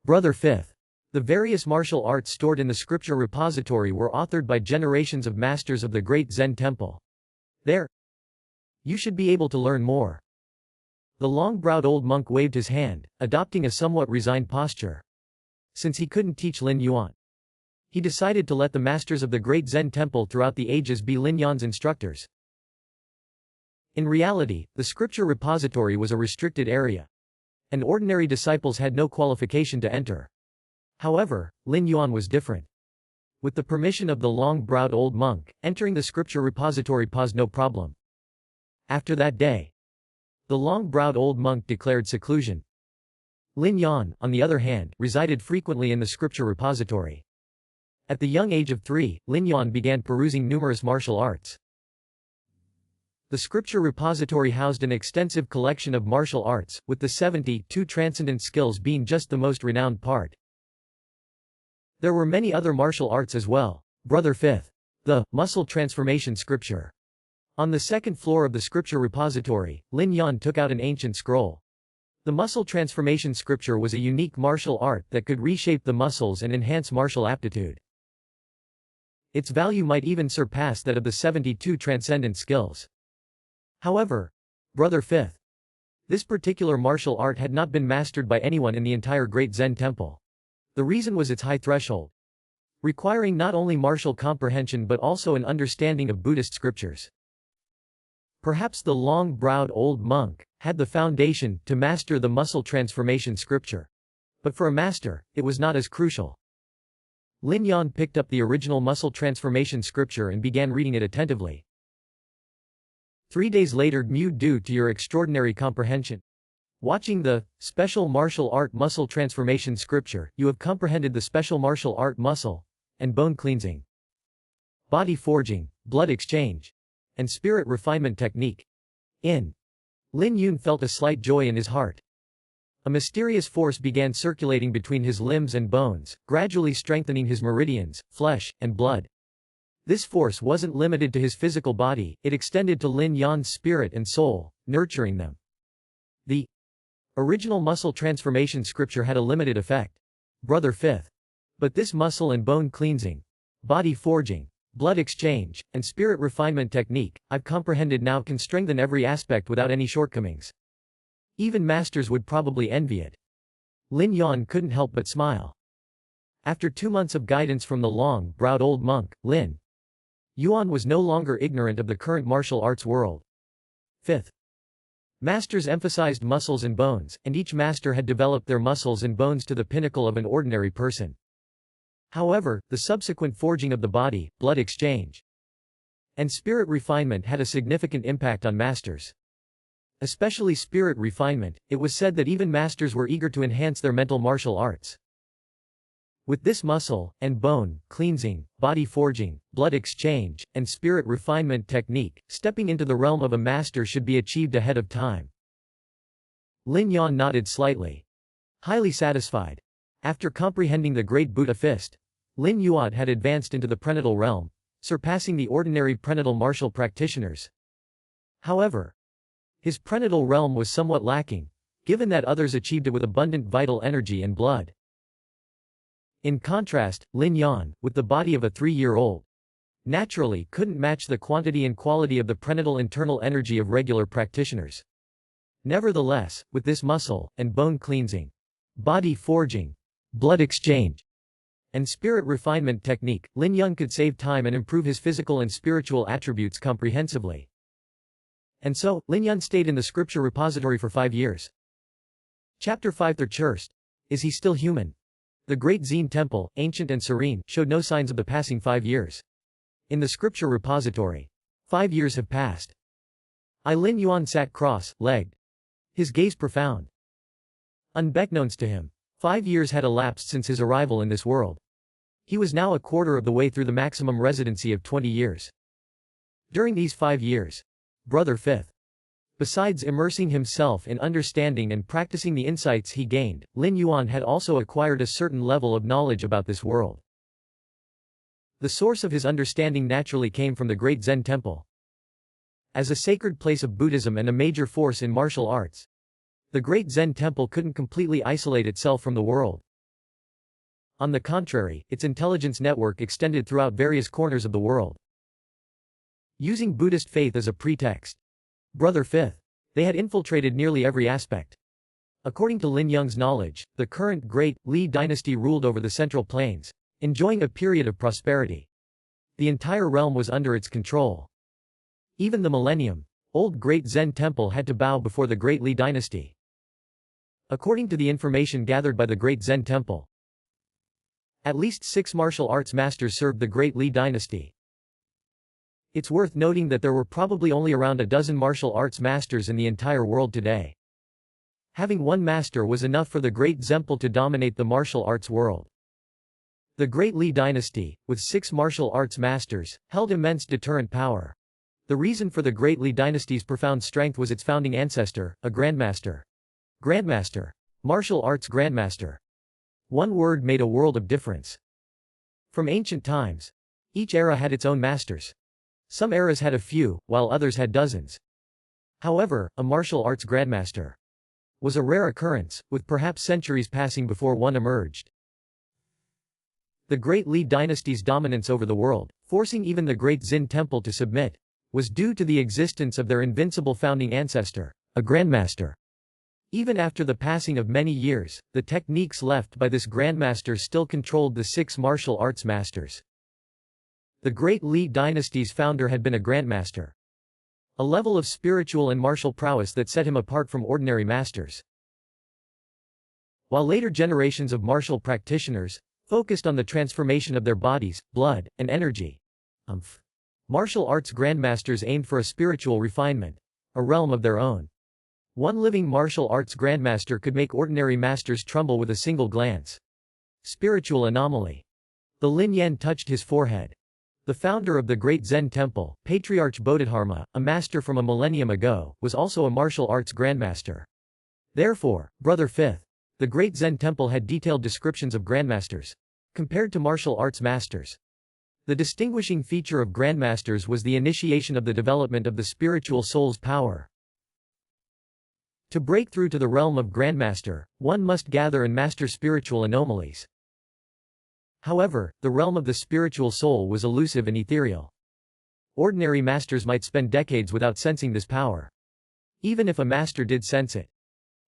Brother 5th. The various martial arts stored in the scripture repository were authored by generations of masters of the Great Zen Temple. There, you should be able to learn more. The long-browed old monk waved his hand, adopting a somewhat resigned posture. Since he couldn't teach Lin Yuan, he decided to let the masters of the Great Zen Temple throughout the ages be Lin Yuan's instructors. In reality, the scripture repository was a restricted area, and ordinary disciples had no qualification to enter. However, Lin Yuan was different. With the permission of the long-browed old monk, entering the scripture repository posed no problem. After that day, the long-browed old monk declared seclusion. Lin Yuan, on the other hand, resided frequently in the scripture repository. At the young age of 3, Lin Yuan began perusing numerous martial arts. The scripture repository housed an extensive collection of martial arts, with the 72 transcendent skills being just the most renowned part. There were many other martial arts as well. Brother 5th. The muscle transformation scripture. On the 2nd floor of the scripture repository, Lin Yuan took out an ancient scroll. The muscle transformation scripture was a unique martial art that could reshape the muscles and enhance martial aptitude. Its value might even surpass that of the 72 transcendent skills. However, Brother 5th. This particular martial art had not been mastered by anyone in the entire Great Zen Temple. The reason was its high threshold, requiring not only martial comprehension but also an understanding of Buddhist scriptures. Perhaps the long-browed old monk had the foundation to master the muscle transformation scripture. But for a master, it was not as crucial. Lin Yuan picked up the original muscle transformation scripture and began reading it attentively. 3 days later, due to your extraordinary comprehension, watching the special martial art muscle transformation scripture, you have comprehended the special martial art muscle and bone cleansing, body forging, blood exchange, and spirit refinement technique. Lin Yuan felt a slight joy in his heart. A mysterious force began circulating between his limbs and bones, gradually strengthening his meridians, flesh, and blood. This force wasn't limited to his physical body, it extended to Lin Yuan's spirit and soul, nurturing them. The original muscle transformation scripture had a limited effect. Brother 5th. But this muscle and bone cleansing, body forging, blood exchange, and spirit refinement technique, I've comprehended now, can strengthen every aspect without any shortcomings. Even masters would probably envy it. Lin Yuan couldn't help but smile. After 2 months of guidance from the long-browed old monk, Lin Yuan was no longer ignorant of the current martial arts world. 5th. Masters emphasized muscles and bones, and each master had developed their muscles and bones to the pinnacle of an ordinary person. However, the subsequent forging of the body, blood exchange, and spirit refinement had a significant impact on masters. Especially spirit refinement, it was said that even masters were eager to enhance their mental martial arts. With this muscle and bone cleansing, body forging, blood exchange, and spirit refinement technique, stepping into the realm of a master should be achieved ahead of time. Lin Yuan nodded slightly, highly satisfied. After comprehending the great Buddha fist, Lin Yuan had advanced into the prenatal realm, surpassing the ordinary prenatal martial practitioners. However, his prenatal realm was somewhat lacking, given that others achieved it with abundant vital energy and blood. In contrast, Lin Yuan, with the body of a 3-year-old, naturally couldn't match the quantity and quality of the prenatal internal energy of regular practitioners. Nevertheless, with this muscle and bone cleansing, body forging, blood exchange, and spirit refinement technique, Lin Yuan could save time and improve his physical and spiritual attributes comprehensively. And so, Lin Yuan stayed in the scripture repository for 5 years. Chapter 5. The Churst. Is he still human? The great Zen temple, ancient and serene, showed no signs of the passing 5 years. In the scripture repository, 5 years have passed. Lin Yuan sat cross-legged, his gaze profound. Unbeknownst to him, 5 years had elapsed since his arrival in this world. He was now a quarter of the way through the maximum residency of 20 years. During these 5 years, Brother 5th, besides immersing himself in understanding and practicing the insights he gained, Lin Yuan had also acquired a certain level of knowledge about this world. The source of his understanding naturally came from the great Zen temple. As a sacred place of Buddhism and a major force in martial arts, the great Zen temple couldn't completely isolate itself from the world. On the contrary, its intelligence network extended throughout various corners of the world. Using Buddhist faith as a pretext, Brother 5th, they had infiltrated nearly every aspect. According to Lin Yuan's knowledge, the current great Li dynasty ruled over the Central Plains, enjoying a period of prosperity. The entire realm was under its control. Even the millennium-old great Zen temple had to bow before the great Li dynasty. According to the information gathered by the great Zen temple, at least 6 martial arts masters served the great Li dynasty. It's worth noting that there were probably only around a dozen martial arts masters in the entire world today. Having one master was enough for the great Zemple to dominate the martial arts world. The great Li dynasty, with 6 martial arts masters, held immense deterrent power. The reason for the great Li dynasty's profound strength was its founding ancestor, a grandmaster. Grandmaster. Martial arts grandmaster. One word made a world of difference. From ancient times, each era had its own masters. Some eras had a few, while others had dozens. However, a martial arts grandmaster was a rare occurrence, with perhaps centuries passing before one emerged. The great Li dynasty's dominance over the world, forcing even the great Zen temple to submit, was due to the existence of their invincible founding ancestor, a grandmaster. Even after the passing of many years, the techniques left by this grandmaster still controlled the 6 martial arts masters. The great Li dynasty's founder had been a grandmaster, a level of spiritual and martial prowess that set him apart from ordinary masters. While later generations of martial practitioners focused on the transformation of their bodies, blood, and energy, martial arts grandmasters aimed for a spiritual refinement, a realm of their own. One living martial arts grandmaster could make ordinary masters tremble with a single glance. Spiritual anomaly. The Lin Yuan touched his forehead. The founder of the great Zen temple, Patriarch Bodhidharma, a master from a millennium ago, was also a martial arts grandmaster. Therefore, Brother Fifth, the great Zen temple had detailed descriptions of grandmasters compared to martial arts masters. The distinguishing feature of grandmasters was the initiation of the development of the spiritual soul's power. To break through to the realm of grandmaster, one must gather and master spiritual anomalies. However, the realm of the spiritual soul was elusive and ethereal. Ordinary masters might spend decades without sensing this power. Even if a master did sense it,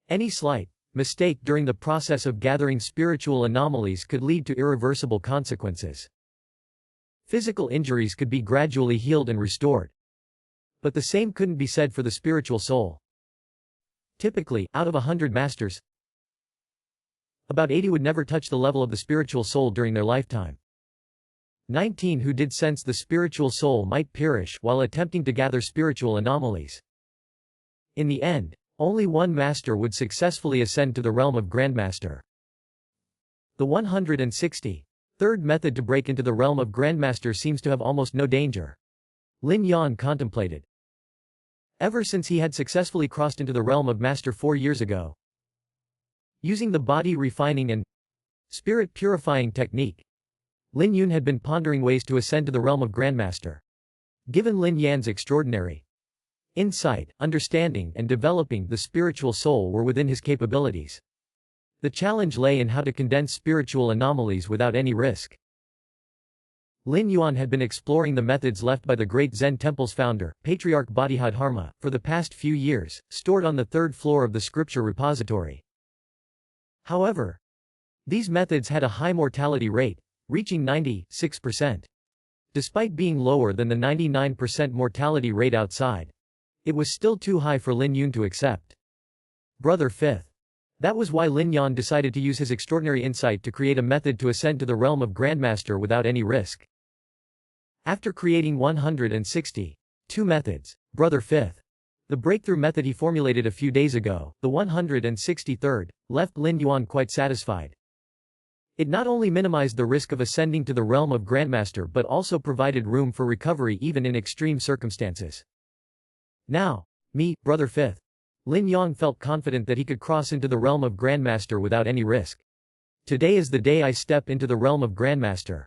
any slight mistake during the process of gathering spiritual anomalies could lead to irreversible consequences. Physical injuries could be gradually healed and restored. But the same couldn't be said for the spiritual soul. Typically, out of 100 masters, about 80 would never touch the level of the spiritual soul during their lifetime. 19 who did sense the spiritual soul might perish while attempting to gather spiritual anomalies. In the end, only one master would successfully ascend to the realm of grandmaster. The 163rd method to break into the realm of grandmaster seems to have almost no danger. Lin Yuan contemplated. Ever since he had successfully crossed into the realm of master 4 years ago, using the body refining and spirit purifying technique, Lin Yuan had been pondering ways to ascend to the realm of grandmaster. Given Lin Yuan's extraordinary insight, understanding, and developing the spiritual soul were within his capabilities. The challenge lay in how to condense spiritual anomalies without any risk. Lin Yuan had been exploring the methods left by the great Zen temple's founder, Patriarch Bodhidharma, for the past few years, stored on the 3rd floor of the scripture repository. However, these methods had a high mortality rate, reaching 96%. Despite being lower than the 99% mortality rate outside, it was still too high for Lin Yuan to accept. Brother Fifth. That was why Lin Yuan decided to use his extraordinary insight to create a method to ascend to the realm of grandmaster without any risk. After creating 162 methods, Brother Fifth, the breakthrough method he formulated a few days ago, the 163rd, left Lin Yuan quite satisfied. It not only minimized the risk of ascending to the realm of grandmaster but also provided room for recovery even in extreme circumstances. Now, me, Brother Fifth. Lin Yuan felt confident that he could cross into the realm of grandmaster without any risk. Today is the day I step into the realm of grandmaster.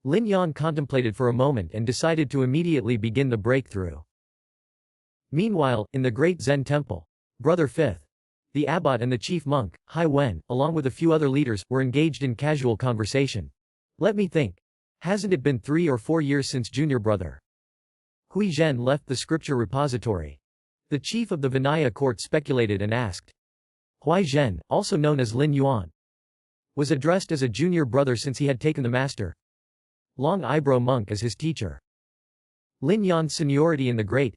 Lin Yuan contemplated for a moment and decided to immediately begin the breakthrough. Meanwhile, in the great Zen temple, Brother Fifth, the abbot and the chief monk, Hai Wen, along with a few other leaders, were engaged in casual conversation. Let me think. Hasn't it been 3 or 4 years since junior brother Hui Zhen left the scripture repository? The chief of the Vinaya court speculated and asked. Hui Zhen, also known as Lin Yuan, was addressed as a junior brother since he had taken the master Long Eyebrow monk as his teacher. Lin Yuan's seniority in the great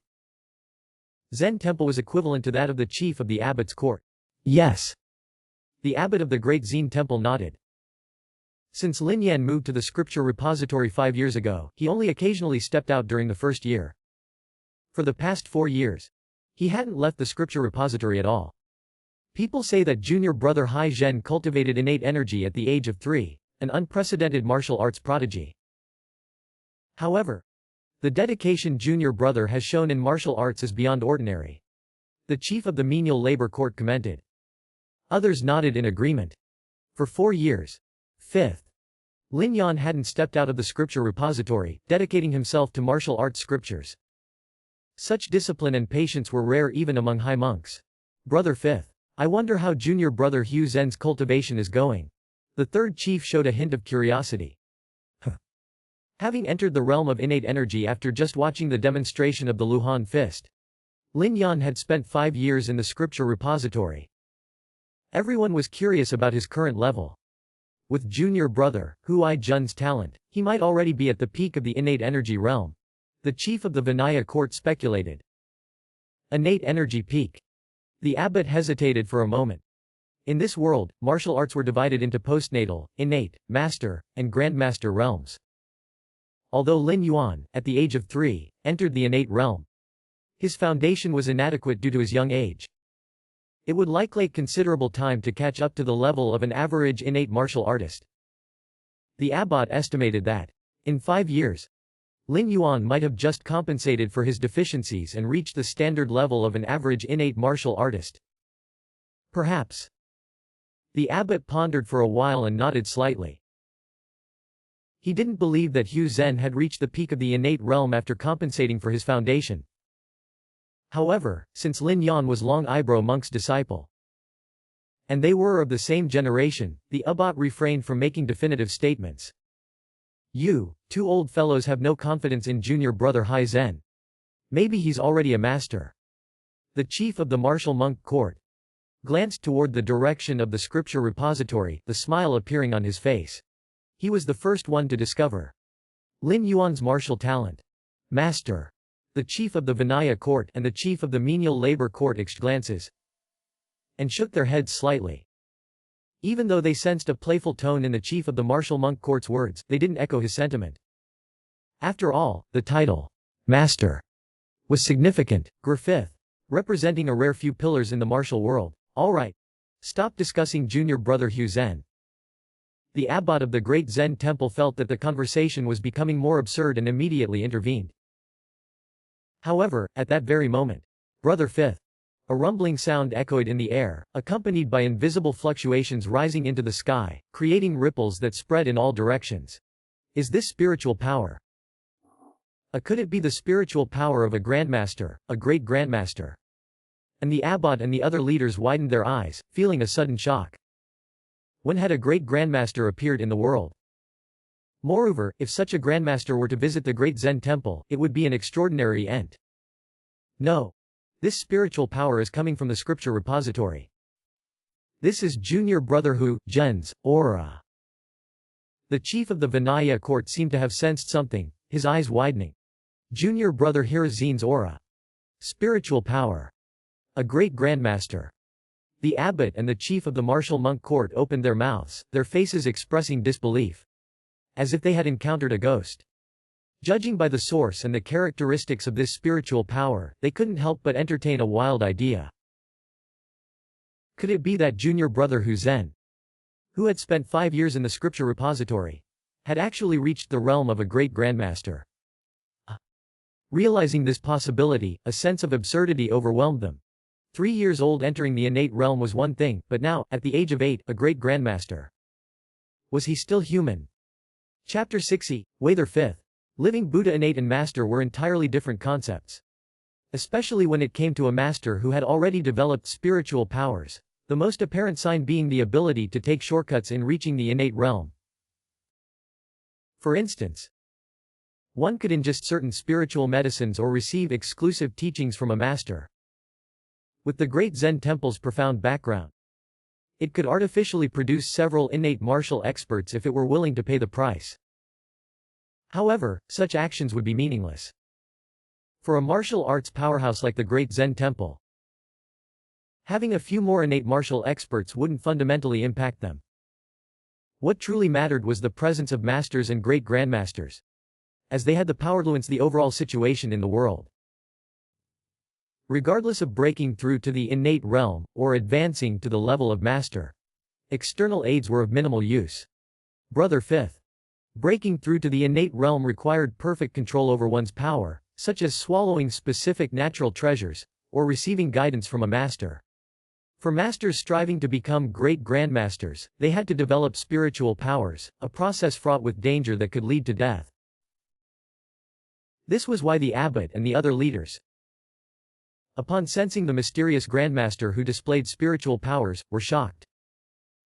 Zen temple was equivalent to that of the chief of the abbot's court. Yes. The abbot of the great Zen temple nodded. Since Lin Yuan moved to the scripture repository 5 years ago, he only occasionally stepped out during the first year. For the past 4 years, he hadn't left the scripture repository at all. People say that junior brother Hai Zhen cultivated innate energy at the age of 3, an unprecedented martial arts prodigy. However, the dedication junior brother has shown in martial arts is beyond ordinary. The chief of the menial labor court commented. Others nodded in agreement. For 4 years, Fifth, Lin Yuan hadn't stepped out of the scripture repository, dedicating himself to martial arts scriptures. Such discipline and patience were rare even among high monks. Brother Fifth. I wonder how junior brother Hu Zhen's cultivation is going. The third chief showed a hint of curiosity. Having entered the realm of innate energy after just watching the demonstration of the Luhan fist, Lin Yuan had spent 5 years in the scripture repository. Everyone was curious about his current level. With junior brother, Huai Jun's talent, he might already be at the peak of the innate energy realm. The chief of the Vinaya court speculated. Innate energy peak. The abbot hesitated for a moment. In this world, martial arts were divided into postnatal, innate, master, and grandmaster realms. Although Lin Yuan, at the age of 3, entered the innate realm, his foundation was inadequate due to his young age. It would likely take considerable time to catch up to the level of an average innate martial artist. The abbot estimated that, in 5 years, Lin Yuan might have just compensated for his deficiencies and reached the standard level of an average innate martial artist. Perhaps. The abbot pondered for a while and nodded slightly. He didn't believe that Hu Zhen had reached the peak of the innate realm after compensating for his foundation. However, since Lin Yuan was Long Eyebrow Monk's disciple, and they were of the same generation, the abbot refrained from making definitive statements. You, 2 old fellows have no confidence in junior brother Hai Zhen. Maybe he's already a master. The chief of the martial monk court glanced toward the direction of the scripture repository, the smile appearing on his face. He was the first one to discover Lin Yuan's martial talent. Master. The chief of the Vinaya court and the chief of the menial labor court exchanged glances and shook their heads slightly. Even though they sensed a playful tone in the chief of the martial monk court's words, they didn't echo his sentiment. After all, the title, Master, was significant. Griffith, representing a rare few pillars in the martial world. All right. Stop discussing junior brother Hu Zhen. The abbot of the great Zen temple felt that the conversation was becoming more absurd and immediately intervened. However, at that very moment, Brother Fifth, a rumbling sound echoed in the air, accompanied by invisible fluctuations rising into the sky, creating ripples that spread in all directions. Is this spiritual power? Could it be the spiritual power of a grandmaster, a great grandmaster? And the abbot and the other leaders widened their eyes, feeling a sudden shock. When had a great grandmaster appeared in the world? Moreover, if such a grandmaster were to visit the great Zen temple, it would be an extraordinary event. No. This spiritual power is coming from the scripture repository. This is junior brother Hu Zhen's aura. The chief of the Vinaya court seemed to have sensed something, his eyes widening. Junior brother Hirazin's aura. Spiritual power. A great grandmaster. The abbot and the chief of the martial monk court opened their mouths, their faces expressing disbelief. As if they had encountered a ghost. Judging by the source and the characteristics of this spiritual power, they couldn't help but entertain a wild idea. Could it be that junior brother Hu Zhen, who had spent 5 years in the scripture repository, had actually reached the realm of a great grandmaster? Realizing this possibility, a sense of absurdity overwhelmed them. 3 years old entering the innate realm was one thing, but now, at the age of 8, a great grandmaster. Was he still human? Chapter 60, Wather 5th. Living Buddha. Innate and master were entirely different concepts. Especially when it came to a master who had already developed spiritual powers, the most apparent sign being the ability to take shortcuts in reaching the innate realm. For instance, one could ingest certain spiritual medicines or receive exclusive teachings from a master. With the great Zen temple's profound background, it could artificially produce several innate martial experts if it were willing to pay the price. However, such actions would be meaningless. For a martial arts powerhouse like the great Zen temple, having a few more innate martial experts wouldn't fundamentally impact them. What truly mattered was the presence of masters and great grandmasters, as they had the power to influence the overall situation in the world. Regardless of breaking through to the innate realm, or advancing to the level of master, external aids were of minimal use. Brother Fifth. Breaking through to the innate realm required perfect control over one's power, such as swallowing specific natural treasures, or receiving guidance from a master. For masters striving to become great grandmasters, they had to develop spiritual powers, a process fraught with danger that could lead to death. This was why the abbot and the other leaders, upon sensing the mysterious grandmaster who displayed spiritual powers, were shocked.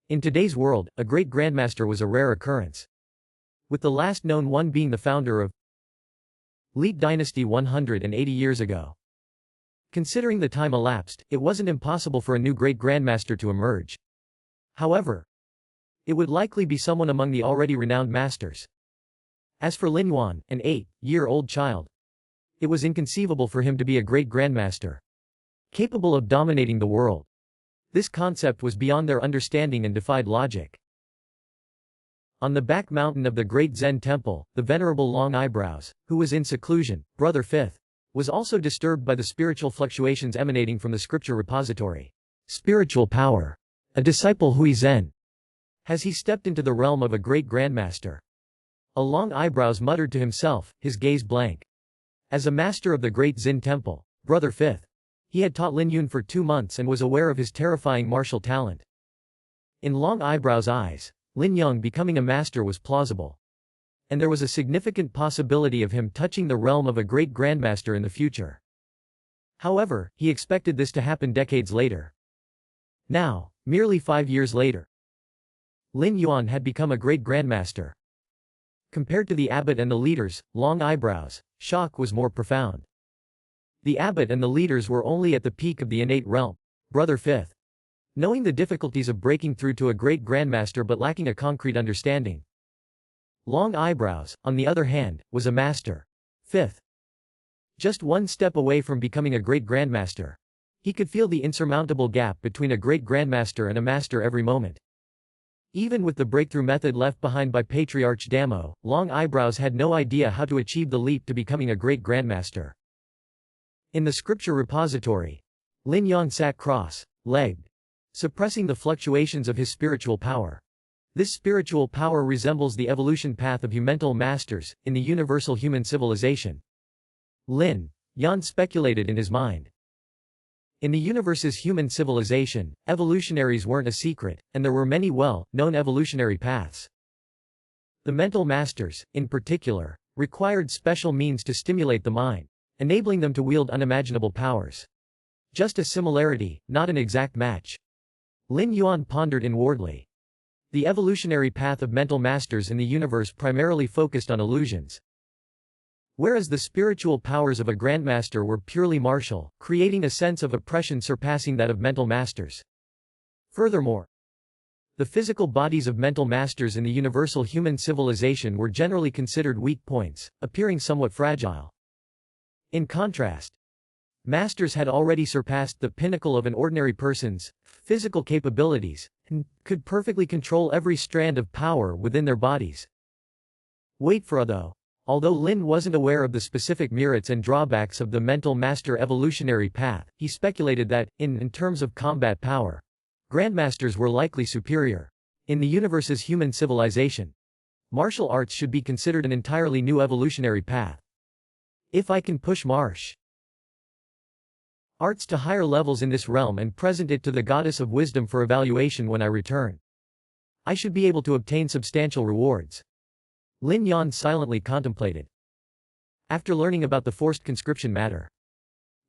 In today's world, a great grandmaster was a rare occurrence. with the last known one being the founder of Leet Dynasty 180 years ago. Considering the time elapsed, it wasn't impossible for a new great grandmaster to emerge. However, it would likely be someone among the already renowned masters. As for Lin Yuan, an 8-year-old child, it was inconceivable for him to be a great grandmaster, capable of dominating the world. This concept was beyond their understanding and defied logic. On the back mountain of the great Zen temple, the venerable Long Eyebrows, who was in seclusion, Brother Fifth, was also disturbed by the spiritual fluctuations emanating from the scripture repository. Spiritual power. A disciple Hui Zen. Has he stepped into the realm of a great grandmaster? A Long Eyebrows muttered to himself, his gaze blank. As a master of the great Zen temple, Brother Fifth, he had taught Lin Yuan for 2 months and was aware of his terrifying martial talent. In Long Eyebrows' eyes, Lin Yuan becoming a master was plausible. And there was a significant possibility of him touching the realm of a great grandmaster in the future. However, he expected this to happen decades later. Now, merely 5 years later, Lin Yuan had become a great grandmaster. Compared to the abbot and the leaders, Long Eyebrows' shock was more profound. The abbot and the leaders were only at the peak of the innate realm. Brother Fifth, knowing the difficulties of breaking through to a great grandmaster but lacking a concrete understanding. Long Eyebrows, on the other hand, was a master. Fifth, just 1 step away from becoming a great grandmaster. He could feel the insurmountable gap between a great grandmaster and a master every moment. Even with the breakthrough method left behind by Patriarch Damo, Long Eyebrows had no idea how to achieve the leap to becoming a great grandmaster. In the scripture repository, Lin Yuan sat cross-legged, suppressing the fluctuations of his spiritual power. This spiritual power resembles the evolution path of mental masters in the universal human civilization. Lin Yuan speculated in his mind. In the universe's human civilization, evolutionaries weren't a secret, and there were many well-known evolutionary paths. The mental masters, in particular, required special means to stimulate the mind, enabling them to wield unimaginable powers. Just a similarity, not an exact match. Lin Yuan pondered inwardly. The evolutionary path of mental masters in the universe primarily focused on illusions, whereas the spiritual powers of a grandmaster were purely martial, creating a sense of oppression surpassing that of mental masters. Furthermore, the physical bodies of mental masters in the universal human civilization were generally considered weak points, appearing somewhat fragile. In contrast, masters had already surpassed the pinnacle of an ordinary person's physical capabilities, and could perfectly control every strand of power within their bodies. Wait for though. Although Lin wasn't aware of the specific merits and drawbacks of the mental master evolutionary path, he speculated that, in terms of combat power, grandmasters were likely superior. In the universe's human civilization, martial arts should be considered an entirely new evolutionary path. If I can push martial arts to higher levels in this realm and present it to the goddess of wisdom for evaluation when I return, I should be able to obtain substantial rewards. Lin Yuan silently contemplated. After learning about the forced conscription matter,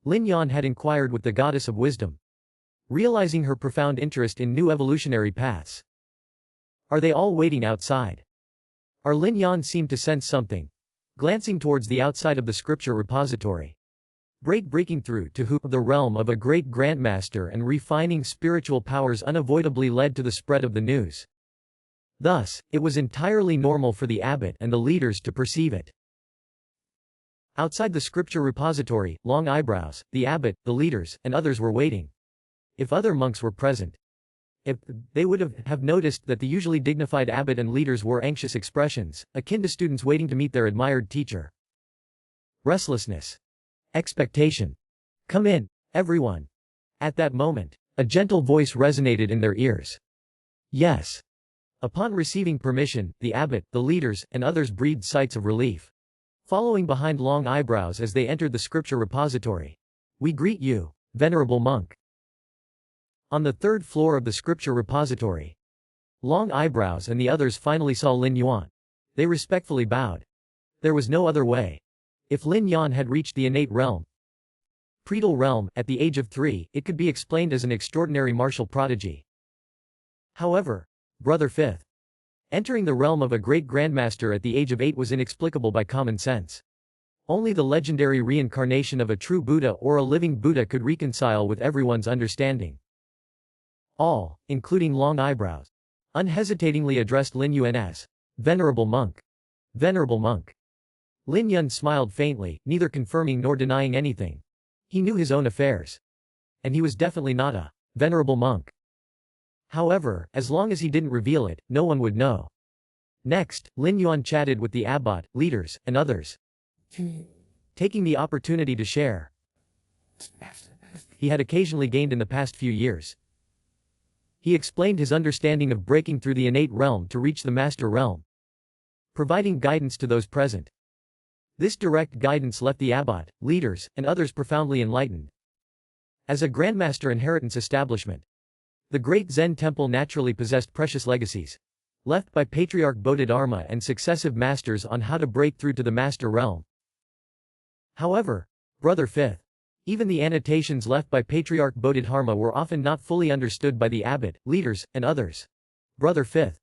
Lin Yuan had inquired with the goddess of wisdom, realizing her profound interest in new evolutionary paths. Are they all waiting outside? Lin Yuan seemed to sense something, glancing towards the outside of the scripture repository. Breaking through to the realm of a great grandmaster and refining spiritual powers unavoidably led to the spread of the news. Thus, it was entirely normal for the abbot and the leaders to perceive it. Outside the scripture repository, Long Eyebrows, the abbot, the leaders, and others were waiting. If other monks were present, they would have noticed that the usually dignified abbot and leaders wore anxious expressions, akin to students waiting to meet their admired teacher. Restlessness. Expectation. Come in, everyone. At that moment, a gentle voice resonated in their ears. Yes. Upon receiving permission, the abbot, the leaders, and others breathed sighs of relief, following behind Long Eyebrows as they entered the scripture repository. We greet you, venerable monk. On the 3rd floor of the scripture repository, Long Eyebrows and the others finally saw Lin Yuan. They respectfully bowed. There was no other way. If Lin Yuan had reached the innate realm, predal realm, at the age of 3, it could be explained as an extraordinary martial prodigy. However, Brother Fifth, Entering the realm of a great grandmaster at the age of 8 was inexplicable by common sense. Only the legendary reincarnation of a true Buddha or a living Buddha could reconcile with everyone's understanding. All, including long eyebrows, unhesitatingly addressed Lin Yuan as venerable monk. Venerable monk. Lin Yuan smiled faintly, neither confirming nor denying anything. He knew his own affairs. And he was definitely not a venerable monk. However, as long as he didn't reveal it, no one would know. Next, Lin Yuan chatted with the abbot, leaders, and others, taking the opportunity to share he had occasionally gained in the past few years. He explained his understanding of breaking through the innate realm to reach the master realm, providing guidance to those present. This direct guidance left the abbot, leaders, and others profoundly enlightened. As a grandmaster inheritance establishment, the great Zen temple naturally possessed precious legacies, left by Patriarch Bodhidharma and successive masters on how to break through to the master realm. However, Brother Fifth, even the annotations left by Patriarch Bodhidharma were often not fully understood by the abbot, leaders, and others. Brother Fifth.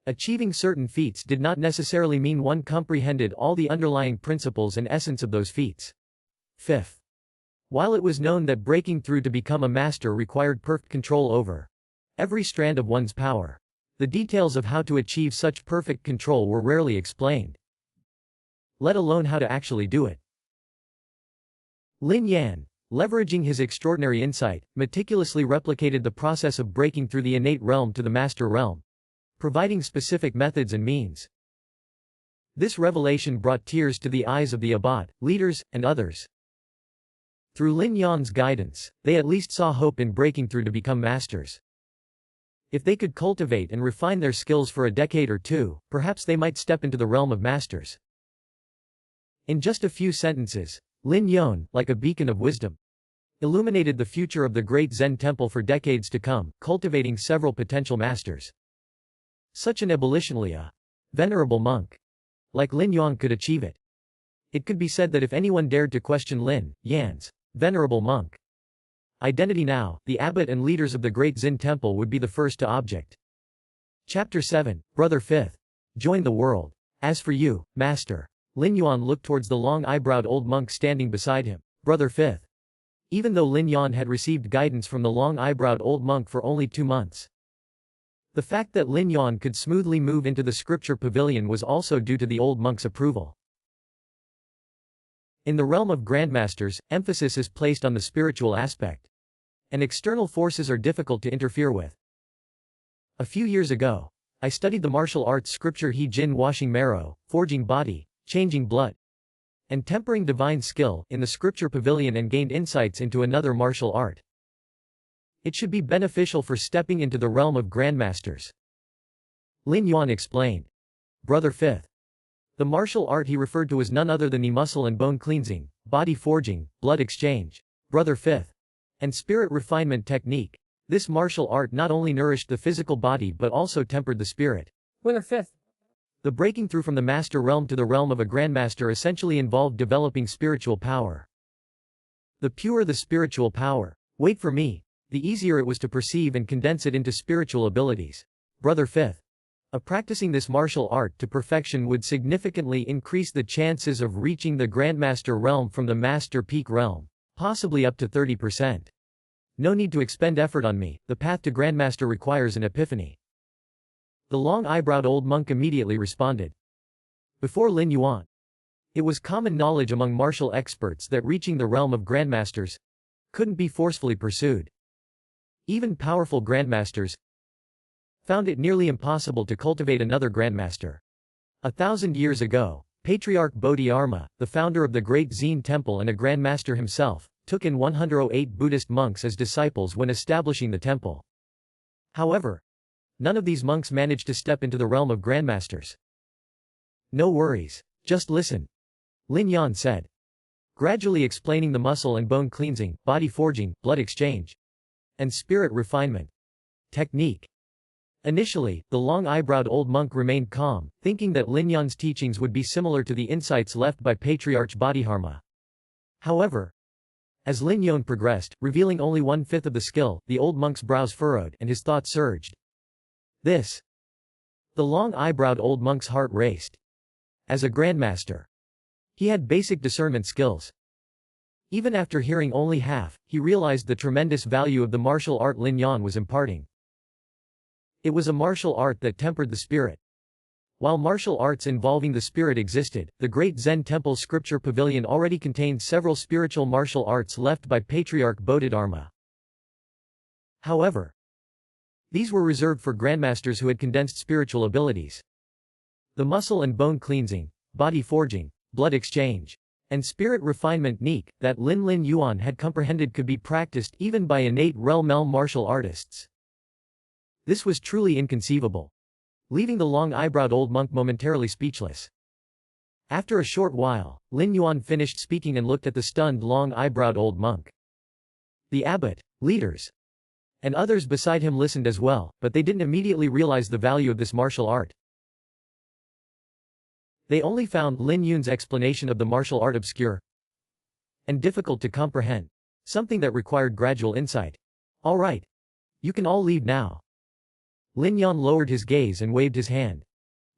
Achieving certain feats did not necessarily mean one comprehended all the underlying principles and essence of those feats. Fifth. While it was known that breaking through to become a master required perfect control over every strand of one's power, the details of how to achieve such perfect control were rarely explained, let alone how to actually do it. Lin Yuan, leveraging his extraordinary insight, meticulously replicated the process of breaking through the innate realm to the master realm, providing specific methods and means. This revelation brought tears to the eyes of the abbot, leaders, and others. Through Lin Yuan's guidance, they at least saw hope in breaking through to become masters. If they could cultivate and refine their skills for a decade or two, perhaps they might step into the realm of masters. In just a few sentences, Lin Yuan, like a beacon of wisdom, illuminated the future of the great Zen temple for decades to come, cultivating several potential masters. Such an abolitionally a venerable monk like Lin Yuan could achieve it. It could be said that if anyone dared to question Lin Yuan's venerable monk identity now, the abbot and leaders of the great Zen temple would be the first to object. Chapter 7, Brother Fifth. Join the world. As for you, Master. Lin Yuan looked towards the long-eyebrowed old monk standing beside him. Brother Fifth. Even though Lin Yuan had received guidance from the long-eyebrowed old monk for only 2 months, the fact that Lin Yuan could smoothly move into the scripture pavilion was also due to the old monk's approval. In the realm of grandmasters, emphasis is placed on the spiritual aspect, and external forces are difficult to interfere with. A few years ago, I studied the martial arts scripture He Jin, washing marrow, forging body, changing blood, and tempering divine skill in the scripture pavilion and gained insights into another martial art. It should be beneficial for stepping into the realm of grandmasters. Lin Yuan explained. Brother Fifth. The martial art he referred to was none other than the muscle and bone cleansing, body forging, blood exchange, Brother Fifth, and spirit refinement technique. This martial art not only nourished the physical body but also tempered the spirit. Brother Fifth. The breaking through from the master realm to the realm of a grandmaster essentially involved developing spiritual power. The purer the spiritual power, wait for me, the easier it was to perceive and condense it into spiritual abilities. Brother Fifth. Practicing this martial art to perfection would significantly increase the chances of reaching the grandmaster realm from the master peak realm, possibly up to 30%. No need to expend effort on me, the path to grandmaster requires an epiphany. The long-eyebrowed old monk immediately responded. Before Lin Yuan, it was common knowledge among martial experts that reaching the realm of grandmasters couldn't be forcefully pursued. Even powerful grandmasters found it nearly impossible to cultivate another grandmaster. 1,000 years ago, Patriarch Bodhidharma, the founder of the great Zen temple and a grandmaster himself, took in 108 Buddhist monks as disciples when establishing the temple. However, none of these monks managed to step into the realm of grandmasters. No worries. Just listen. Lin Yuan said, gradually explaining the muscle and bone cleansing, body forging, blood exchange, and spirit refinement technique. Initially, the long-eyebrowed old monk remained calm, thinking that Lin Yuan's teachings would be similar to the insights left by Patriarch Bodhidharma. However, as Lin Yuan progressed, revealing only 1/5 of the skill, the old monk's brows furrowed and his thoughts surged. This The long-eyebrowed old monk's heart raced. As a grandmaster, he had basic discernment skills. Even after hearing only half, he realized the tremendous value of the martial art Lin Yuan was imparting. It was a martial art that tempered the spirit. While martial arts involving the spirit existed, the great Zen temple's scripture pavilion already contained several spiritual martial arts left by Patriarch Bodhidharma. However, these were reserved for grandmasters who had condensed spiritual abilities. The muscle and bone cleansing, body forging, blood exchange, and spirit refinement technique that Lin Yuan had comprehended could be practiced even by innate realm martial artists. This was truly inconceivable, leaving the long-eyebrowed old monk momentarily speechless. After a short while, Lin Yuan finished speaking and looked at the stunned long-eyebrowed old monk. The abbot, leaders, and others beside him listened as well, but they didn't immediately realize the value of this martial art. They only found Lin Yuan's explanation of the martial art obscure and difficult to comprehend, something that required gradual insight. All right. You can all leave now. Lin Yuan lowered his gaze and waved his hand.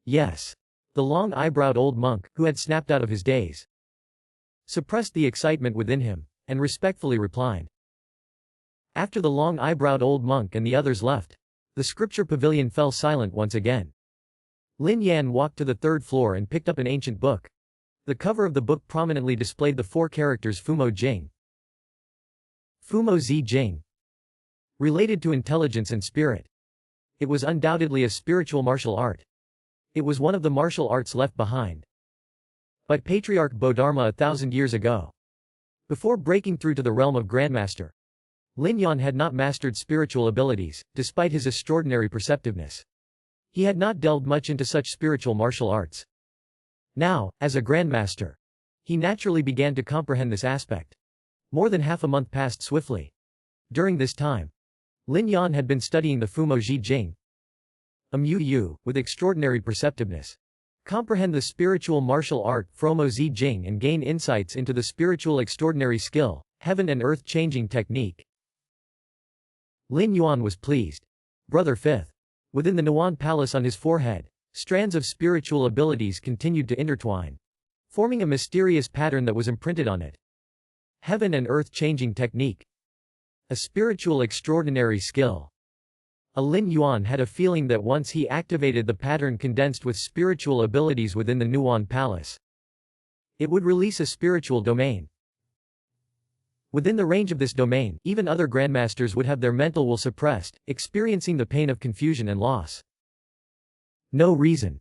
Yes. The long-eyebrowed old monk, who had snapped out of his daze, suppressed the excitement within him, and respectfully reclined. After the long-eyebrowed old monk and the others left, the scripture pavilion fell silent once again. Lin Yuan walked to the third floor and picked up an ancient book. The cover of the book prominently displayed the 4 characters Fumo Jing. Fumo Zi Jing. Related to intelligence and spirit. It was undoubtedly a spiritual martial art. It was one of the martial arts left behind by Patriarch Bodhidharma 1,000 years ago. Before breaking through to the realm of Grandmaster, Lin Yuan had not mastered spiritual abilities, despite his extraordinary perceptiveness. He had not delved much into such spiritual martial arts. Now, as a grandmaster, he naturally began to comprehend this aspect. More than half a month passed swiftly. During this time, Lin Yuan had been studying the Fumo Ji Jing. Yu, with extraordinary perceptiveness, comprehend the spiritual martial art Fumo Zi Jing and gain insights into the spiritual extraordinary skill, heaven and earth changing technique. Lin Yuan was pleased. Brother Fifth. Within the Yuan palace on his forehead, strands of spiritual abilities continued to intertwine, forming a mysterious pattern that was imprinted on it. Heaven and earth changing technique. A spiritual extraordinary skill. Lin Yuan had a feeling that once he activated the pattern condensed with spiritual abilities within the Yuan palace, it would release a spiritual domain. Within the range of this domain, even other grandmasters would have their mental will suppressed, experiencing the pain of confusion and loss. No reason.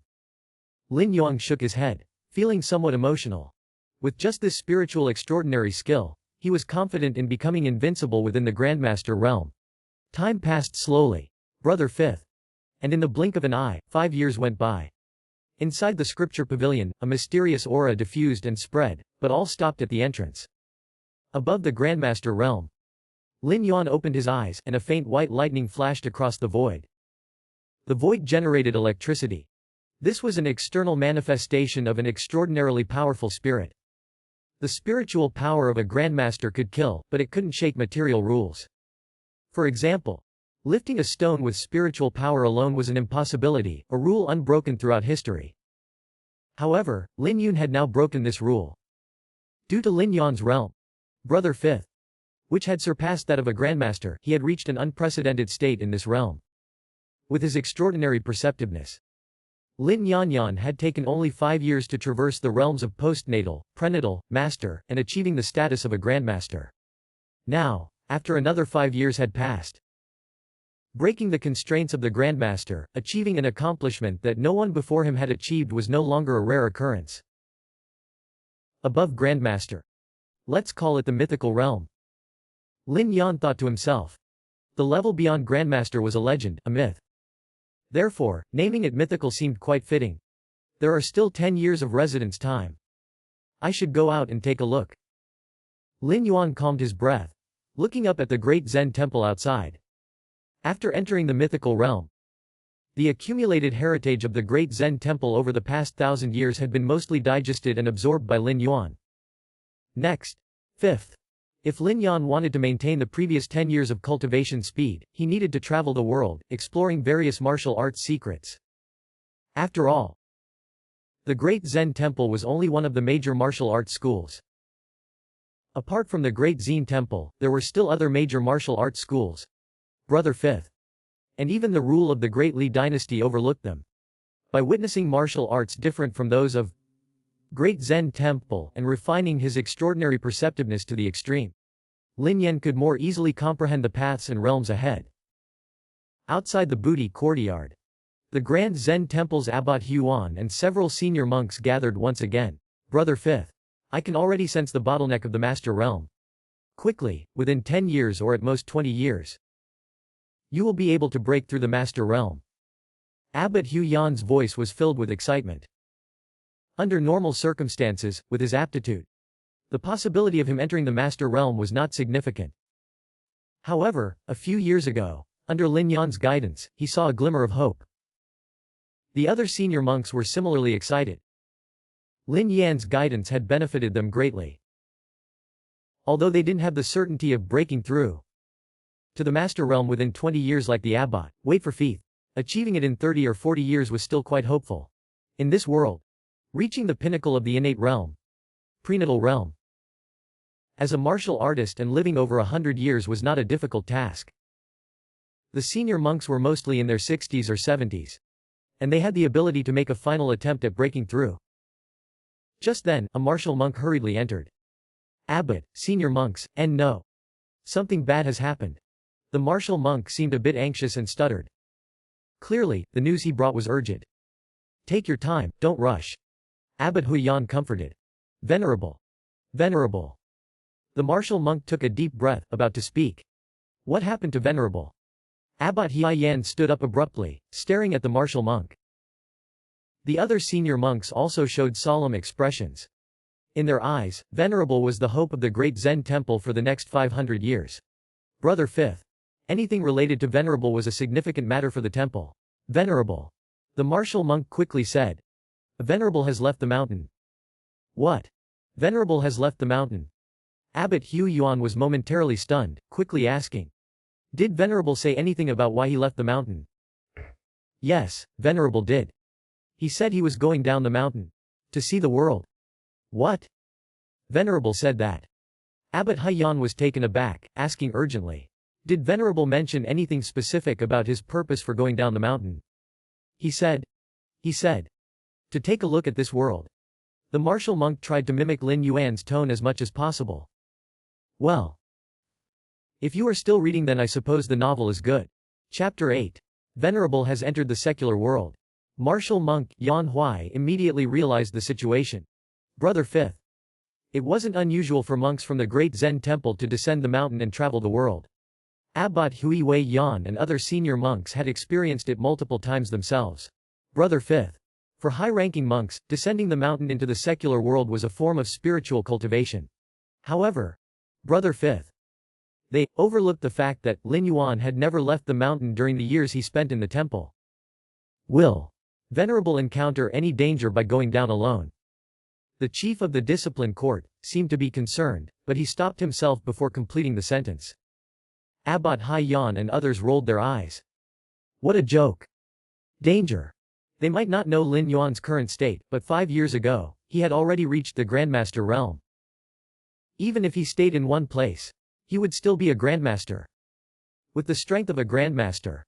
Lin Yuan shook his head, feeling somewhat emotional. With just this spiritual extraordinary skill, he was confident in becoming invincible within the Grandmaster realm. Time passed slowly. Brother Fifth. And in the blink of an eye, 5 years went by. Inside the scripture pavilion, a mysterious aura diffused and spread, but all stopped at the entrance. Above the Grandmaster realm, Lin Yuan opened his eyes, and a faint white lightning flashed across the void. The void generated electricity. This was an external manifestation of an extraordinarily powerful spirit. The spiritual power of a Grandmaster could kill, but it couldn't shake material rules. For example, lifting a stone with spiritual power alone was an impossibility, a rule unbroken throughout history. However, Lin Yuan had now broken this rule. Due to Lin Yuan's realm, Brother Fifth, which had surpassed that of a Grandmaster, he had reached an unprecedented state in this realm. With his extraordinary perceptiveness, Lin Yuan had taken only 5 years to traverse the realms of postnatal, prenatal, master, and achieving the status of a Grandmaster. Now, after another 5 years had passed, breaking the constraints of the Grandmaster, achieving an accomplishment that no one before him had achieved was no longer a rare occurrence. Above Grandmaster. Let's call it the mythical realm. Lin Yuan thought to himself. The level beyond Grandmaster was a legend, a myth. Therefore, naming it mythical seemed quite fitting. There are still 10 years of residence time. I should go out and take a look. Lin Yuan calmed his breath, looking up at the great Zen temple outside. After entering the mythical realm, the accumulated heritage of the great Zen temple over the past 1,000 years had been mostly digested and absorbed by Lin Yuan. Next. Fifth. If Lin Yuan wanted to maintain the previous 10 years of cultivation speed, he needed to travel the world, exploring various martial arts secrets. After all, the Great Zen Temple was only one of the major martial arts schools. Apart from the Great Zen Temple, there were still other major martial arts schools. Brother Fifth. And even the rule of the Great Li dynasty overlooked them. By witnessing martial arts different from those of Great Zen Temple and refining his extraordinary perceptiveness to the extreme, Lin Yuan could more easily comprehend the paths and realms ahead. Outside the Booty courtyard, the Grand Zen Temple's Abbot Yuan and several senior monks gathered once again. Brother Fifth. I can already sense the bottleneck of the Master Realm. Quickly, within 10 years or at most 20 years, you will be able to break through the Master Realm. Abbot Yuan's voice was filled with excitement. Under normal circumstances, with his aptitude, the possibility of him entering the Master Realm was not significant. However, a few years ago, under Lin Yuan's guidance, he saw a glimmer of hope. The other senior monks were similarly excited. Lin Yuan's guidance had benefited them greatly. Although they didn't have the certainty of breaking through to the Master Realm within 20 years like the Abbot, wait for Fifth. Achieving it in 30 or 40 years was still quite hopeful. In this world, reaching the pinnacle of the innate realm, prenatal realm, as a martial artist and living over 100 years was not a difficult task. The senior monks were mostly in their 60s or 70s, and they had the ability to make a final attempt at breaking through. Just then, a martial monk hurriedly entered. Abbot, senior monks, and no. Something bad has happened. The martial monk seemed a bit anxious and stuttered. Clearly, the news he brought was urgent. Take your time, don't rush. Abbot Huyan comforted. Venerable. Venerable. The martial monk took a deep breath, about to speak. What happened to Venerable? Abbot Huyan stood up abruptly, staring at the martial monk. The other senior monks also showed solemn expressions. In their eyes, Venerable was the hope of the Great Zen Temple for the next 500 years. Brother Fifth. Anything related to Venerable was a significant matter for the temple. Venerable. The martial monk quickly said. Venerable has left the mountain. What? Venerable has left the mountain. Abbot Yuan was momentarily stunned, quickly asking. Did Venerable say anything about why he left the mountain? Yes, Venerable did. He said he was going down the mountain. To see the world. What? Venerable said that. Abbot Huyan was taken aback, asking urgently. Did Venerable mention anything specific about his purpose for going down the mountain? He said. To take a look at this world. The martial monk tried to mimic Lin Yuan's tone as much as possible. Well. If you are still reading, then I suppose the novel is good. Chapter 8. Venerable has entered the secular world. Martial monk Yan Huai immediately realized the situation. Brother Fifth. It wasn't unusual for monks from the Great Zen Temple to descend the mountain and travel the world. Abbot Hui Wei Yan and other senior monks had experienced it multiple times themselves. Brother Fifth. For high-ranking monks, descending the mountain into the secular world was a form of spiritual cultivation. However, Brother Fifth. They overlooked the fact that Lin Yuan had never left the mountain during the years he spent in the temple. Will Venerable encounter any danger by going down alone? The chief of the discipline court seemed to be concerned, but he stopped himself before completing the sentence. Abbot Huyan and others rolled their eyes. What a joke. Danger. They might not know Lin Yuan's current state, but 5 years ago, he had already reached the Grandmaster realm. Even if he stayed in one place, he would still be a Grandmaster. With the strength of a Grandmaster,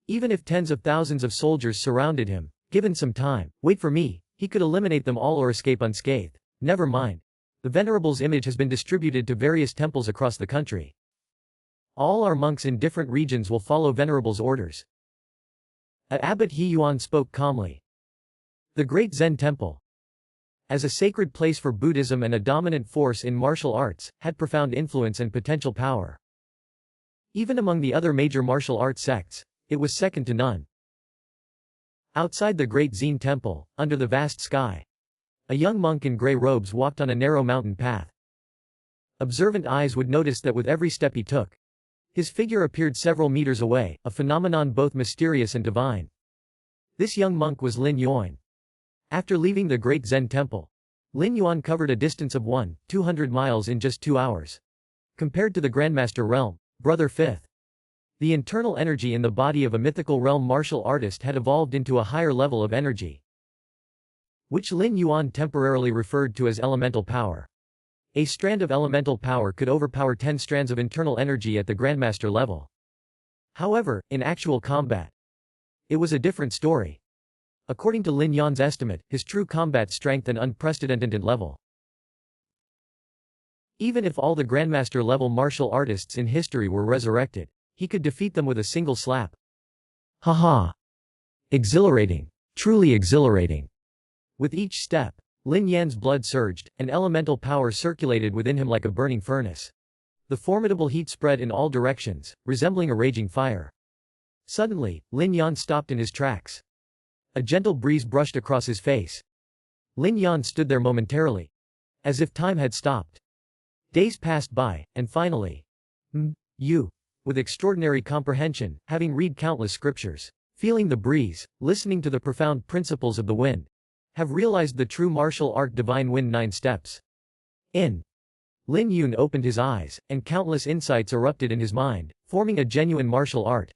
even if tens of thousands of soldiers surrounded him, given some time, wait for me, he could eliminate them all or escape unscathed. Never mind. The Venerable's image has been distributed to various temples across the country. All our monks in different regions will follow Venerable's orders. Abbot Yuan spoke calmly. The Great Zen Temple, as a sacred place for Buddhism and a dominant force in martial arts, had profound influence and potential power. Even among the other major martial arts sects, it was second to none. Outside the Great Zen Temple, under the vast sky, a young monk in gray robes walked on a narrow mountain path. Observant eyes would notice that with every step he took, his figure appeared several meters away, a phenomenon both mysterious and divine. This young monk was Lin Yuan. After leaving the Great Zen Temple, Lin Yuan covered a distance of 200 miles in just 2 hours. Compared to the Grandmaster realm, Brother Fifth. The internal energy in the body of a mythical realm martial artist had evolved into a higher level of energy, which Lin Yuan temporarily referred to as elemental power. A strand of elemental power could overpower 10 strands of internal energy at the Grandmaster level. However, in actual combat, it was a different story. According to Lin Yuan's estimate, his true combat strength and unprecedented level. Even if all the Grandmaster level martial artists in history were resurrected, he could defeat them with a single slap. Haha. Exhilarating. Truly exhilarating. With each step, Lin Yan's blood surged, and elemental power circulated within him like a burning furnace. The formidable heat spread in all directions, resembling a raging fire. Suddenly, Lin Yuan stopped in his tracks. A gentle breeze brushed across his face. Lin Yuan stood there momentarily, as if time had stopped. Days passed by, and finally, you, with extraordinary comprehension, having read countless scriptures, feeling the breeze, listening to the profound principles of the wind, have realized the true martial art divine wind 9 steps. Lin Yuan opened his eyes, and countless insights erupted in his mind, forming a genuine martial art.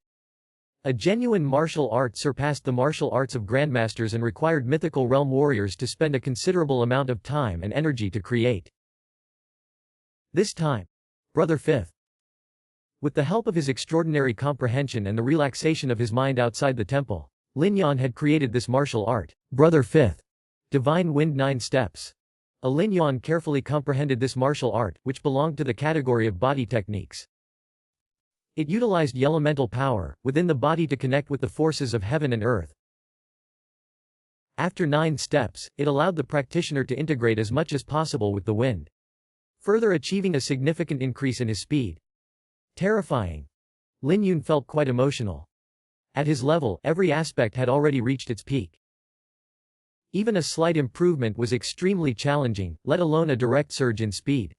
A genuine martial art surpassed the martial arts of grandmasters and required mythical realm warriors to spend a considerable amount of time and energy to create. This time, Brother Fifth, with the help of his extraordinary comprehension and the relaxation of his mind outside the temple, Lin Yuan had created this martial art, Brother Fifth, Divine Wind 9 Steps. Lin Yuan carefully comprehended this martial art, which belonged to the category of body techniques. It utilized elemental power within the body to connect with the forces of heaven and earth. After 9 steps, it allowed the practitioner to integrate as much as possible with the wind, further achieving a significant increase in his speed. Terrifying. Lin Yuan felt quite emotional. At his level, every aspect had already reached its peak. Even a slight improvement was extremely challenging, let alone a direct surge in speed.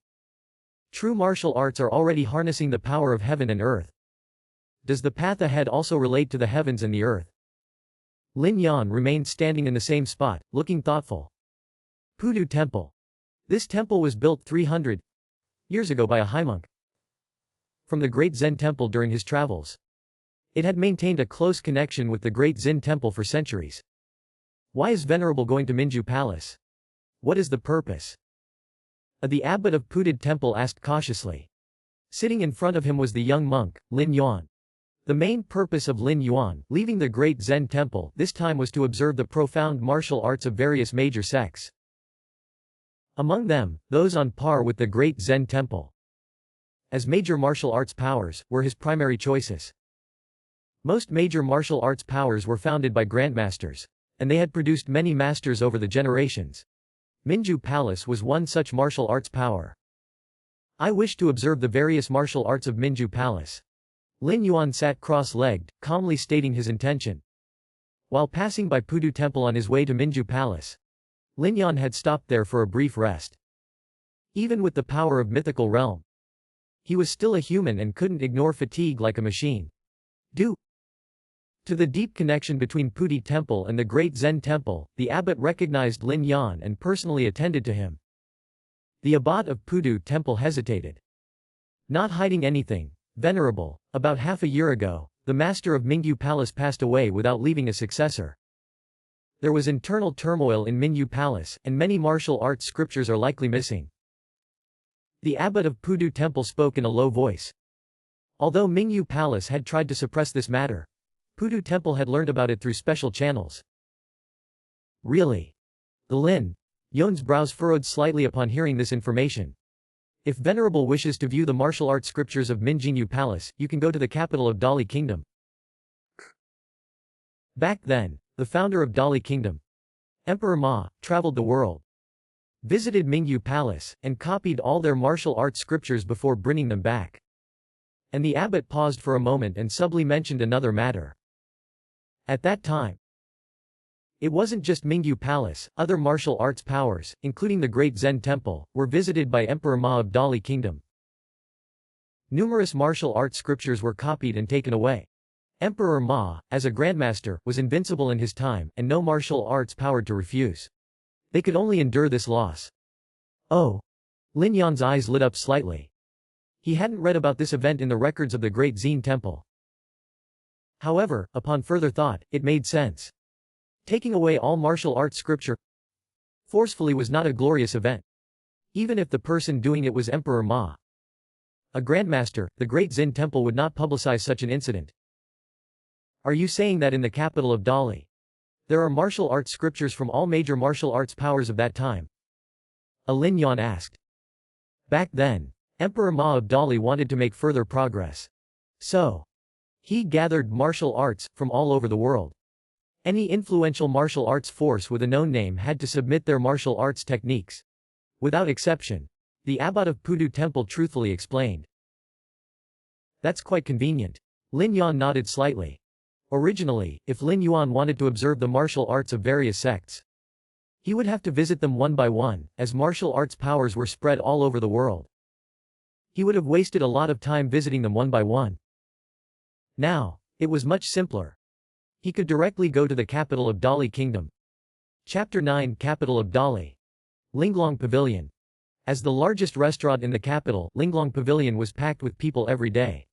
True martial arts are already harnessing the power of heaven and earth. Does the path ahead also relate to the heavens and the earth? Lin Yuan remained standing in the same spot, looking thoughtful. Pudu Temple. This temple was built 300 years ago by a high monk from the Great Zen Temple during his travels. It had maintained a close connection with the Great Zen Temple for centuries. Why is Venerable going to Minju Palace? What is the purpose? The abbot of Pudu Temple asked cautiously. Sitting in front of him was the young monk, Lin Yuan. The main purpose of Lin Yuan leaving the Great Zen Temple this time was to observe the profound martial arts of various major sects. Among them, those on par with the Great Zen Temple, as major martial arts powers, were his primary choices. Most major martial arts powers were founded by grandmasters, and they had produced many masters over the generations. Minju Palace was one such martial arts power. I wish to observe the various martial arts of Minju Palace. Lin Yuan sat cross-legged, calmly stating his intention. While passing by Pudu Temple on his way to Minju Palace, Lin Yuan had stopped there for a brief rest. Even with the power of mythical realm, he was still a human and couldn't ignore fatigue like a machine. Due to the deep connection between Pudu Temple and the Great Zen Temple, the abbot recognized Lin Yuan and personally attended to him. The abbot of Pudu Temple hesitated. Not hiding anything, Venerable, about half a year ago, the master of Mingyu Palace passed away without leaving a successor. There was internal turmoil in Mingyu Palace, and many martial arts scriptures are likely missing. The abbot of Pudu Temple spoke in a low voice. Although Mingyu Palace had tried to suppress this matter, Pudu Temple had learned about it through special channels. Really? The Lin Yuan's brows furrowed slightly upon hearing this information. If Venerable wishes to view the martial arts scriptures of Minjinyu Palace, you can go to the capital of Dali Kingdom. Back then, the founder of Dali Kingdom, Emperor Ma, traveled the world, visited Mingyu Palace, and copied all their martial arts scriptures before bringing them back. And the abbot paused for a moment and subtly mentioned another matter. At that time, it wasn't just Mingyu Palace, other martial arts powers, including the Great Zen Temple, were visited by Emperor Ma of Dali Kingdom. Numerous martial arts scriptures were copied and taken away. Emperor Ma, as a grandmaster, was invincible in his time, and no martial arts powered to refuse. They could only endure this loss. Oh. Lin Yuan's eyes lit up slightly. He hadn't read about this event in the records of the Great Zen Temple. However, upon further thought, it made sense. Taking away all martial arts scripture forcefully was not a glorious event, even if the person doing it was Emperor Ma. A grandmaster, the Great Xin Temple would not publicize such an incident. Are you saying that in the capital of Dali, there are martial arts scriptures from all major martial arts powers of that time? Lin Yuan asked. Back then, Emperor Ma of Dali wanted to make further progress. So, he gathered martial arts from all over the world. Any influential martial arts force with a known name had to submit their martial arts techniques. Without exception, the abbot of Pudu Temple truthfully explained. That's quite convenient. Lin Yuan nodded slightly. Originally, if Lin Yuan wanted to observe the martial arts of various sects, he would have to visit them one by one, as martial arts powers were spread all over the world. He would have wasted a lot of time visiting them one by one. Now, it was much simpler. He could directly go to the capital of Dali Kingdom. Chapter 9 Capital of Dali. Linglong Pavilion. As the largest restaurant in the capital, Linglong Pavilion was packed with people every day.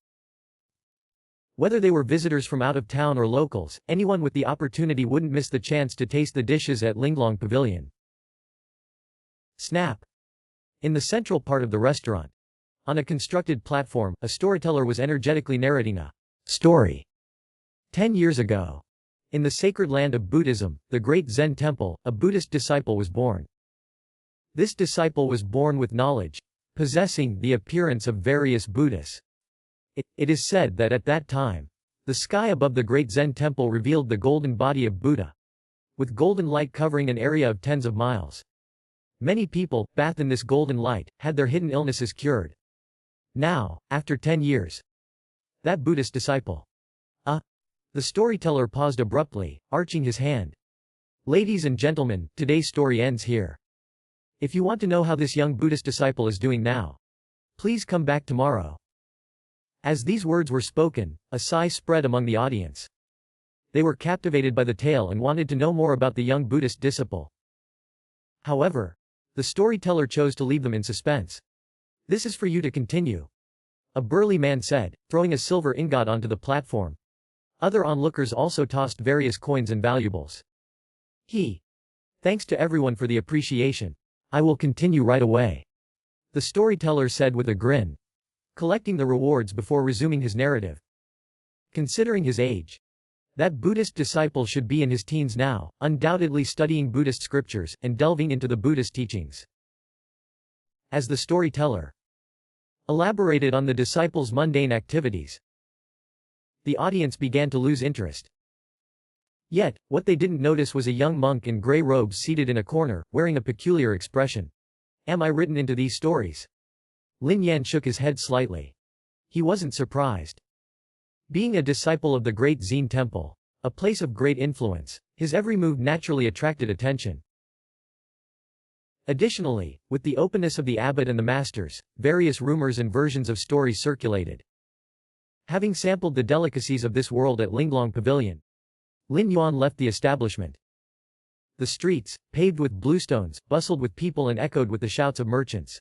Whether they were visitors from out of town or locals, anyone with the opportunity wouldn't miss the chance to taste the dishes at Linglong Pavilion. Snap. In the central part of the restaurant, on a constructed platform, a storyteller was energetically narrating a story. 10 years ago, in the sacred land of Buddhism, the great Zen temple, a Buddhist disciple was born. This disciple was born with knowledge, possessing the appearance of various Buddhas. It is said that at that time, the sky above the great Zen temple revealed the golden body of Buddha, with golden light covering an area of tens of miles. Many people, bathed in this golden light, had their hidden illnesses cured. Now, after 10 years, that Buddhist disciple. The storyteller paused abruptly, arching his hand. Ladies and gentlemen, today's story ends here. If you want to know how this young Buddhist disciple is doing now, please come back tomorrow. As these words were spoken, a sigh spread among the audience. They were captivated by the tale and wanted to know more about the young Buddhist disciple. However, the storyteller chose to leave them in suspense. This is for you to continue, a burly man said, throwing a silver ingot onto the platform. Other onlookers also tossed various coins and valuables. Thanks to everyone for the appreciation. I will continue right away, the storyteller said with a grin, collecting the rewards before resuming his narrative. Considering his age, that Buddhist disciple should be in his teens now, undoubtedly studying Buddhist scriptures, and delving into the Buddhist teachings. As the storyteller elaborated on the disciple's mundane activities, the audience began to lose interest. Yet, what they didn't notice was a young monk in gray robes seated in a corner, wearing a peculiar expression. Am I written into these stories? Lin Yuan shook his head slightly. He wasn't surprised. Being a disciple of the great Zen temple, a place of great influence, his every move naturally attracted attention. Additionally, with the openness of the abbot and the masters, various rumors and versions of stories circulated. Having sampled the delicacies of this world at Linglong Pavilion, Lin Yuan left the establishment. The streets, paved with bluestones, bustled with people and echoed with the shouts of merchants.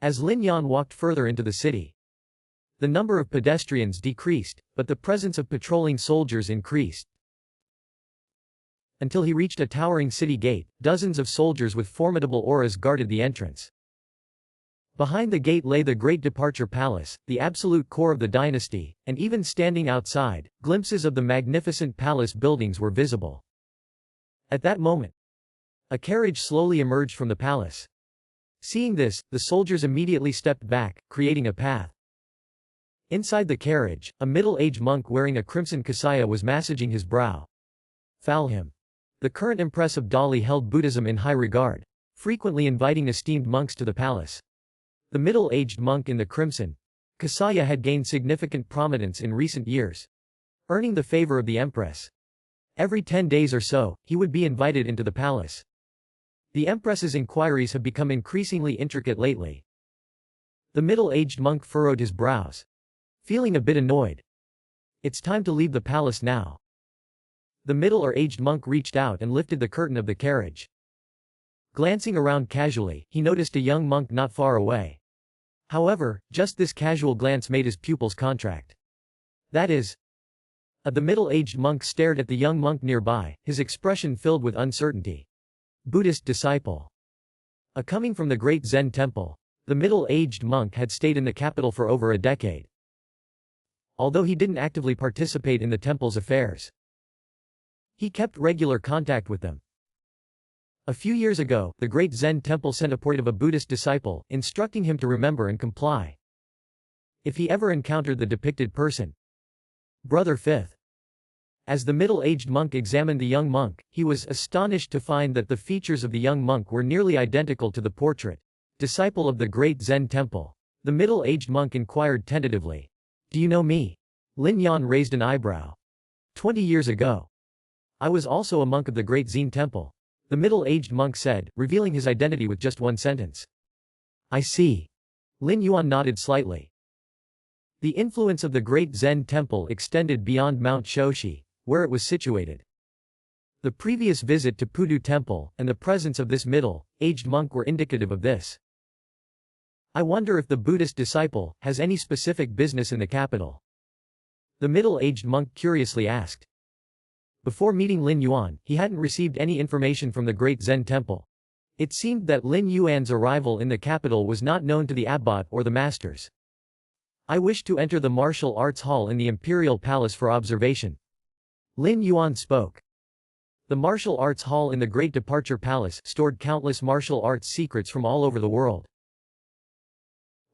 As Lin Yuan walked further into the city, the number of pedestrians decreased, but the presence of patrolling soldiers increased. Until he reached a towering city gate, dozens of soldiers with formidable auras guarded the entrance. Behind the gate lay the Great Departure Palace, the absolute core of the dynasty, and even standing outside, glimpses of the magnificent palace buildings were visible. At that moment, a carriage slowly emerged from the palace. Seeing this, the soldiers immediately stepped back, creating a path. Inside the carriage, a middle-aged monk wearing a crimson kasaya was massaging his brow. Falhim, the current empress of Dali, held Buddhism in high regard, frequently inviting esteemed monks to the palace. The middle-aged monk in the crimson kasaya had gained significant prominence in recent years, earning the favor of the empress. Every 10 days or so, he would be invited into the palace. The empress's inquiries have become increasingly intricate lately. The middle-aged monk furrowed his brows, feeling a bit annoyed. It's time to leave the palace now. The middle-aged monk reached out and lifted the curtain of the carriage. Glancing around casually, he noticed a young monk not far away. However, just this casual glance made his pupils contract. That is The middle-aged monk stared at the young monk nearby, his expression filled with uncertainty. Buddhist disciple. Coming from the great Zen temple, the middle-aged monk had stayed in the capital for over a decade. Although he didn't actively participate in the temple's affairs, he kept regular contact with them. A few years ago, the great Zen temple sent a report of a Buddhist disciple, instructing him to remember and comply if he ever encountered the depicted person. Brother Fifth. As the middle-aged monk examined the young monk, he was astonished to find that the features of the young monk were nearly identical to the portrait. Disciple of the great Zen temple. The middle-aged monk inquired tentatively. Do you know me? Lin Yuan raised an eyebrow. 20 years ago. I was also a monk of the great Zen temple. The middle-aged monk said, revealing his identity with just one sentence. I see. Lin Yuan nodded slightly. The influence of the great Zen temple extended beyond Mount Shoshi, where it was situated. The previous visit to Pudu Temple, and the presence of this middle-aged monk were indicative of this. I wonder if the Buddhist disciple has any specific business in the capital. The middle-aged monk curiously asked. Before meeting Lin Yuan, he hadn't received any information from the great Zen temple. It seemed that Lin Yuan's arrival in the capital was not known to the abbot or the masters. I wish to enter the martial arts hall in the imperial palace for observation. Lin Yuan spoke. The martial arts hall in the Great Departure Palace stored countless martial arts secrets from all over the world.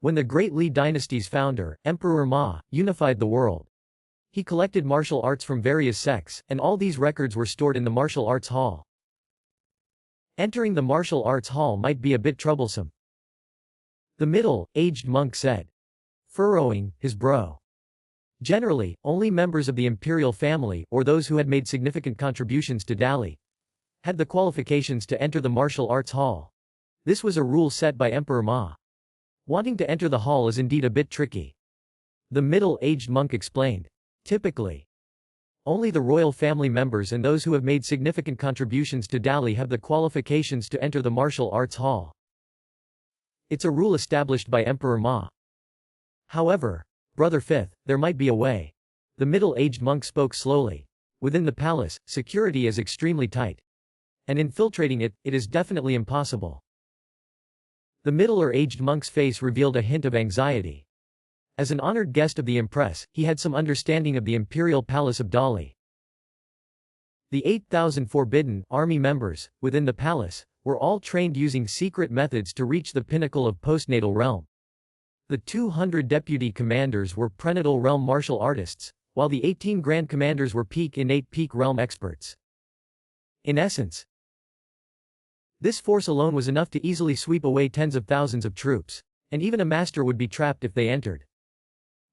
When the great Li dynasty's founder, Emperor Ma, unified the world, he collected martial arts from various sects, and all these records were stored in the martial arts hall. Entering the martial arts hall might be a bit troublesome. The middle-aged monk said, furrowing his brow. Generally, only members of the imperial family, or those who had made significant contributions to Dali, had the qualifications to enter the martial arts hall. This was a rule set by Emperor Ma. Wanting to enter the hall is indeed a bit tricky. The middle-aged monk explained. Typically, only the royal family members and those who have made significant contributions to Dali have the qualifications to enter the martial arts hall. It's a rule established by Emperor Ma. However, Brother Fifth, there might be a way. The middle-aged monk spoke slowly. Within the palace, security is extremely tight. And infiltrating it is definitely impossible. The middle-aged monk's face revealed a hint of anxiety. As an honored guest of the Empress, he had some understanding of the imperial palace of Dali. The 8,000 forbidden army members within the palace were all trained using secret methods to reach the pinnacle of postnatal realm. The 200 deputy commanders were prenatal realm martial artists, while the 18 grand commanders were innate peak realm experts. In essence, this force alone was enough to easily sweep away tens of thousands of troops, and even a master would be trapped if they entered.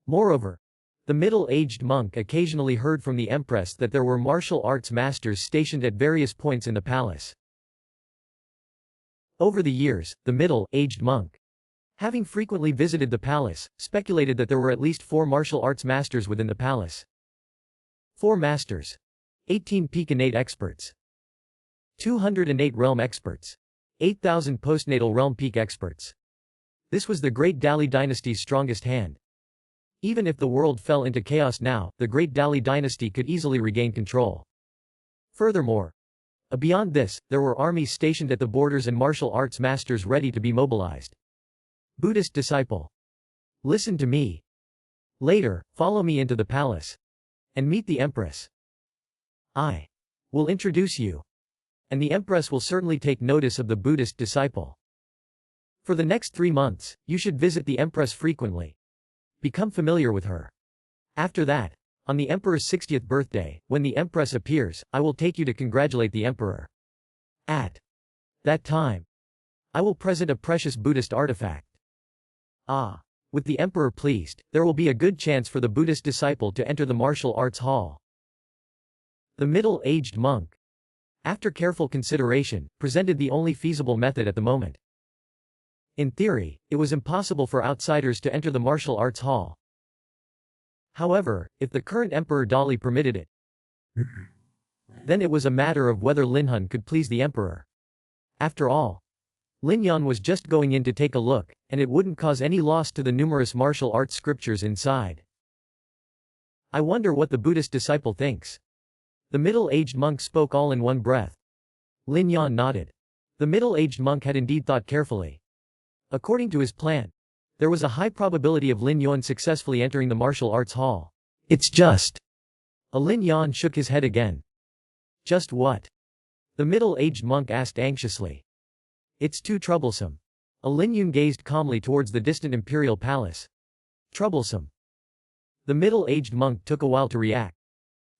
Moreover, the middle-aged monk occasionally heard from the Empress that there were martial arts masters stationed at various points in the palace. Over the years, the middle-aged monk, having frequently visited the palace, speculated that there were at least 4 martial arts masters within the palace. 4 masters. 18 peak innate experts. 208 realm experts. 8,000 postnatal realm peak experts. This was the great Dali dynasty's strongest hand. Even if the world fell into chaos now, the great Dali dynasty could easily regain control. Furthermore, beyond this, there were armies stationed at the borders and martial arts masters ready to be mobilized. Buddhist disciple. Listen to me. Later, follow me into the palace. And meet the Empress. I will introduce you. And the Empress will certainly take notice of the Buddhist disciple. For the next 3 months, you should visit the Empress frequently. Become familiar with her. After that, on the Emperor's 60th birthday, when the Empress appears, I will take you to congratulate the Emperor. At that time, I will present a precious Buddhist artifact. With the Emperor pleased, there will be a good chance for the Buddhist disciple to enter the martial arts hall. The middle-aged monk, after careful consideration, presented the only feasible method at the moment. In theory, it was impossible for outsiders to enter the martial arts hall. However, if the current Emperor Dali permitted it, then it was a matter of whether Linhun could please the Emperor. After all, Lin Yuan was just going in to take a look, and it wouldn't cause any loss to the numerous martial arts scriptures inside. I wonder what the Buddhist disciple thinks. The middle-aged monk spoke all in one breath. Lin Yuan nodded. The middle-aged monk had indeed thought carefully. According to his plan, there was a high probability of Lin Yuan successfully entering the martial arts hall. It's just. Lin Yuan shook his head again. Just what? The middle-aged monk asked anxiously. It's too troublesome. Lin Yuan gazed calmly towards the distant imperial palace. Troublesome. The middle-aged monk took a while to react.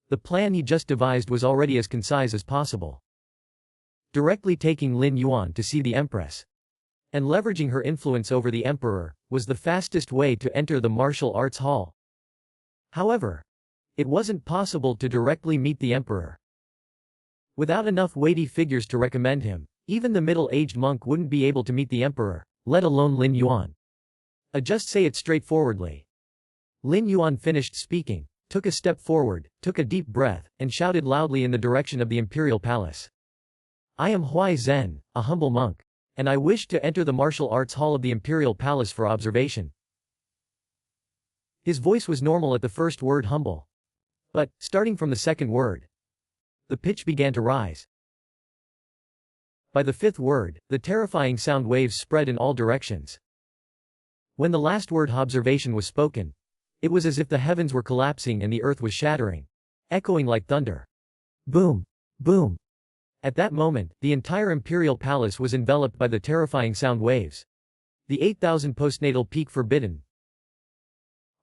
The plan he just devised was already as concise as possible. Directly taking Lin Yuan to see the empress, and leveraging her influence over the emperor, was the fastest way to enter the martial arts hall. However, it wasn't possible to directly meet the emperor. Without enough weighty figures to recommend him, even the middle-aged monk wouldn't be able to meet the emperor, let alone Lin Yuan. Just say it straightforwardly. Lin Yuan finished speaking, took a step forward, took a deep breath, and shouted loudly in the direction of the imperial palace. I am Hui Zhen, a humble monk, and I wish to enter the martial arts hall of the imperial palace for observation. His voice was normal at the first word humble. But, starting from the second word, the pitch began to rise. By the fifth word, the terrifying sound waves spread in all directions. When the last word observation was spoken, it was as if the heavens were collapsing and the earth was shattering, echoing like thunder. Boom! Boom! At that moment, the entire imperial palace was enveloped by the terrifying sound waves. The 8,000 postnatal peak forbidden.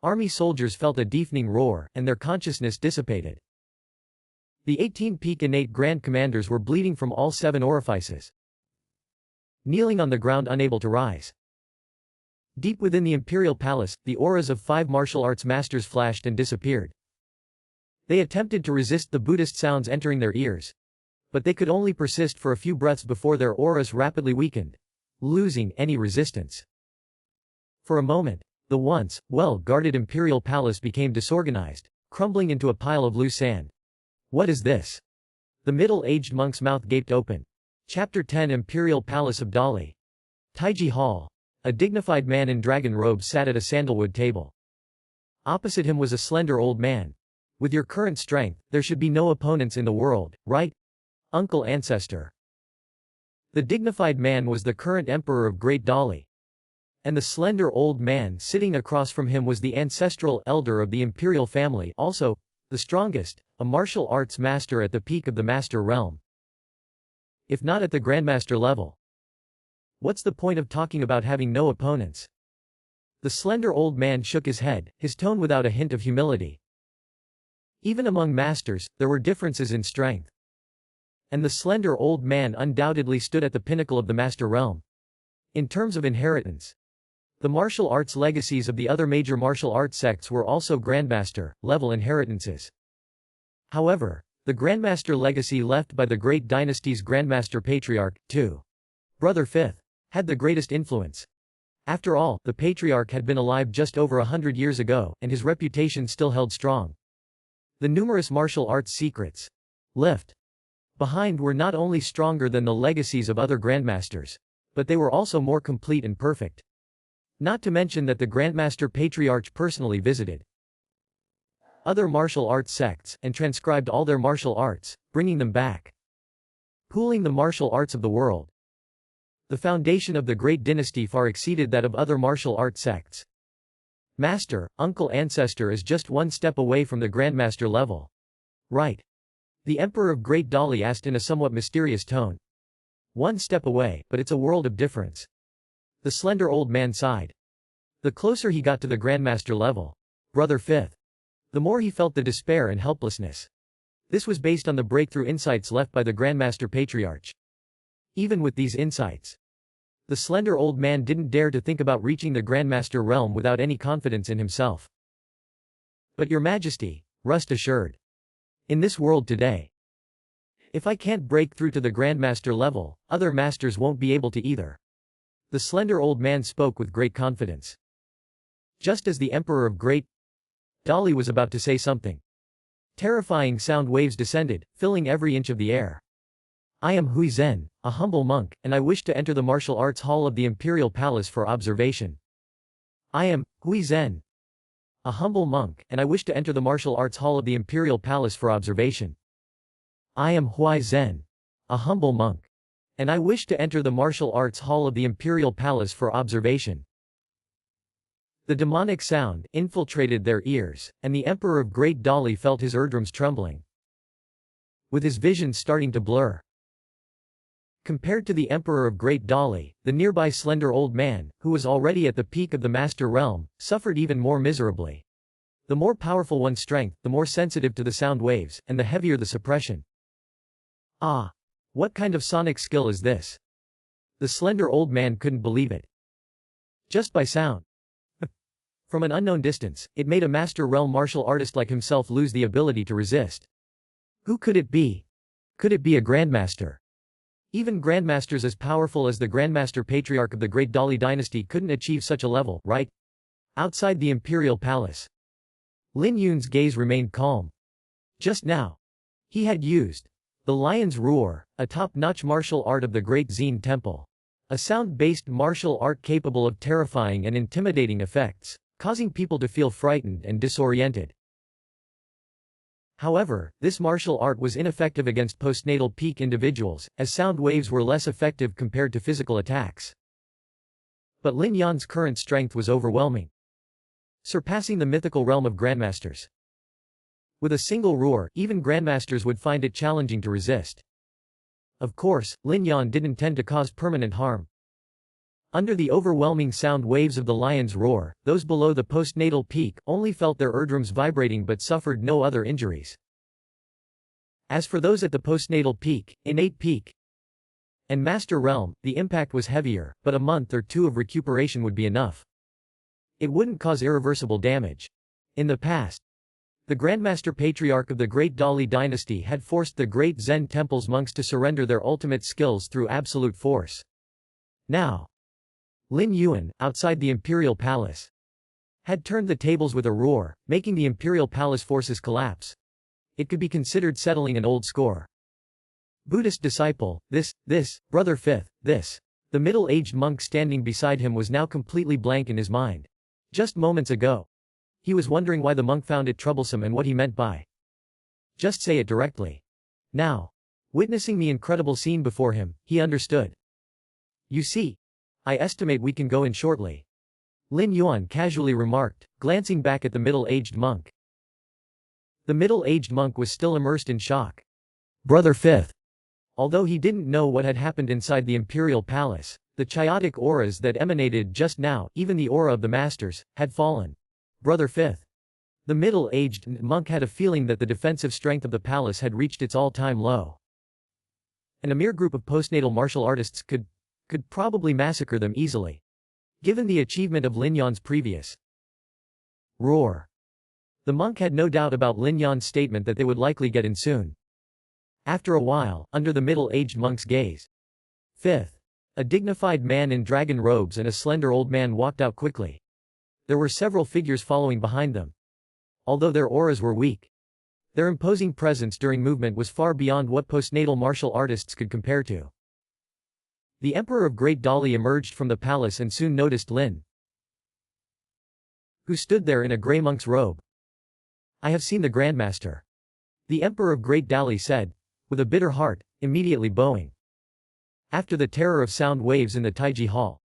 Army soldiers felt a deafening roar, and their consciousness dissipated. The 18 peak innate grand commanders were bleeding from all 7 orifices, kneeling on the ground unable to rise. Deep within the imperial palace, the auras of 5 martial arts masters flashed and disappeared. They attempted to resist the Buddhist sounds entering their ears, but they could only persist for a few breaths before their auras rapidly weakened, losing any resistance. For a moment, the once well-guarded imperial palace became disorganized, crumbling into a pile of loose sand. What is this? The middle-aged monk's mouth gaped open. Chapter 10 Imperial Palace of Dali. Taiji Hall. A dignified man in dragon robes sat at a sandalwood table. Opposite him was a slender old man. With your current strength, there should be no opponents in the world, right? Uncle Ancestor. The dignified man was the current emperor of Great Dali. And the slender old man sitting across from him was the ancestral elder of the imperial family, also, the strongest, a martial arts master at the peak of the master realm. If not at the grandmaster level. What's the point of talking about having no opponents? The slender old man shook his head, his tone without a hint of humility. Even among masters, there were differences in strength. And the slender old man undoubtedly stood at the pinnacle of the master realm. In terms of inheritance, the martial arts legacies of the other major martial arts sects were also grandmaster-level inheritances. However, the grandmaster legacy left by the great dynasty's grandmaster patriarch, too, Brother Fifth, had the greatest influence. After all, the patriarch had been alive just over 100 years ago, and his reputation still held strong. The numerous martial arts secrets left behind were not only stronger than the legacies of other grandmasters, but they were also more complete and perfect. Not to mention that the Grandmaster Patriarch personally visited other martial arts sects, and transcribed all their martial arts, bringing them back. Pooling the martial arts of the world. The foundation of the great dynasty far exceeded that of other martial arts sects. Master, Uncle Ancestor is just one step away from the Grandmaster level. Right? The Emperor of Great Dali asked in a somewhat mysterious tone. One step away, but it's a world of difference. The slender old man sighed. The closer he got to the Grandmaster level, Brother Fifth, the more he felt the despair and helplessness. This was based on the breakthrough insights left by the Grandmaster Patriarch. Even with these insights, the slender old man didn't dare to think about reaching the Grandmaster realm without any confidence in himself. But Your Majesty, rest assured. In this world today, if I can't break through to the Grandmaster level, other masters won't be able to either. The slender old man spoke with great confidence. Just as the Emperor of Great Dali was about to say something, terrifying sound waves descended, filling every inch of the air. I am Hui Zhen, a humble monk, and I wish to enter the martial arts hall of the Imperial Palace for observation. I am Hui Zhen. a humble monk, and I wish to enter the martial arts hall of the imperial palace for observation. I am Huai Zhen, a humble monk, and I wish to enter the martial arts hall of the imperial palace for observation. The demonic sound infiltrated their ears, and the Emperor of Great Dali felt his eardrums trembling, with his vision starting to blur. Compared to the Emperor of Great Dali, the nearby slender old man, who was already at the peak of the Master Realm, suffered even more miserably. The more powerful one's strength, the more sensitive to the sound waves, and the heavier the suppression. Ah! What kind of sonic skill is this? The slender old man couldn't believe it. Just by sound. From an unknown distance, it made a Master Realm martial artist like himself lose the ability to resist. Who could it be? Could it be a Grandmaster? Even Grandmasters as powerful as the Grandmaster Patriarch of the Great Dali dynasty couldn't achieve such a level, right? Outside the Imperial Palace, Lin Yuan's gaze remained calm. Just now, he had used the Lion's Roar, a top-notch martial art of the Great Zen Temple. A sound-based martial art capable of terrifying and intimidating effects, causing people to feel frightened and disoriented. However, this martial art was ineffective against postnatal peak individuals, as sound waves were less effective compared to physical attacks. But Lin Yuan's current strength was overwhelming, surpassing the mythical realm of Grandmasters. With a single roar, even Grandmasters would find it challenging to resist. Of course, Lin Yuan didn't intend to cause permanent harm. Under the overwhelming sound waves of the lion's roar, those below the postnatal peak only felt their eardrums vibrating but suffered no other injuries. As for those at the postnatal peak, innate peak, and Master Realm, the impact was heavier, but a month or two of recuperation would be enough. It wouldn't cause irreversible damage. In the past, the Grandmaster Patriarch of the Great Dali dynasty had forced the Great Zen Temple's monks to surrender their ultimate skills through absolute force. Now, Lin Yuan, outside the Imperial Palace, had turned the tables with a roar, making the Imperial Palace forces collapse. It could be considered settling an old score. Buddhist disciple, this, brother fifth, this. The middle-aged monk standing beside him was now completely blank in his mind. Just moments ago, he was wondering why the monk found it troublesome and what he meant by just say it directly. Now, witnessing the incredible scene before him, he understood. You see, I estimate we can go in shortly, Lin Yuan casually remarked, glancing back at the middle-aged monk. The middle-aged monk was still immersed in shock. Brother Fifth. Although he didn't know what had happened inside the Imperial Palace, the chaotic auras that emanated just now, even the aura of the Masters, had fallen. Brother Fifth. The middle-aged monk had a feeling that the defensive strength of the palace had reached its all-time low. And a mere group of postnatal martial artists could probably massacre them easily, given the achievement of Lin Yuan's previous roar. The monk had no doubt about Lin Yuan's statement that they would likely get in soon. After a while, under the middle-aged monk's gaze, Fifth, a dignified man in dragon robes and a slender old man walked out quickly. There were several figures following behind them. Although their auras were weak, their imposing presence during movement was far beyond what postnatal martial artists could compare to. The Emperor of Great Dali emerged from the palace and soon noticed Lin, who stood there in a grey monk's robe. I have seen the Grandmaster, the Emperor of Great Dali said, with a bitter heart, immediately bowing. After the terror of sound waves in the Taiji Hall,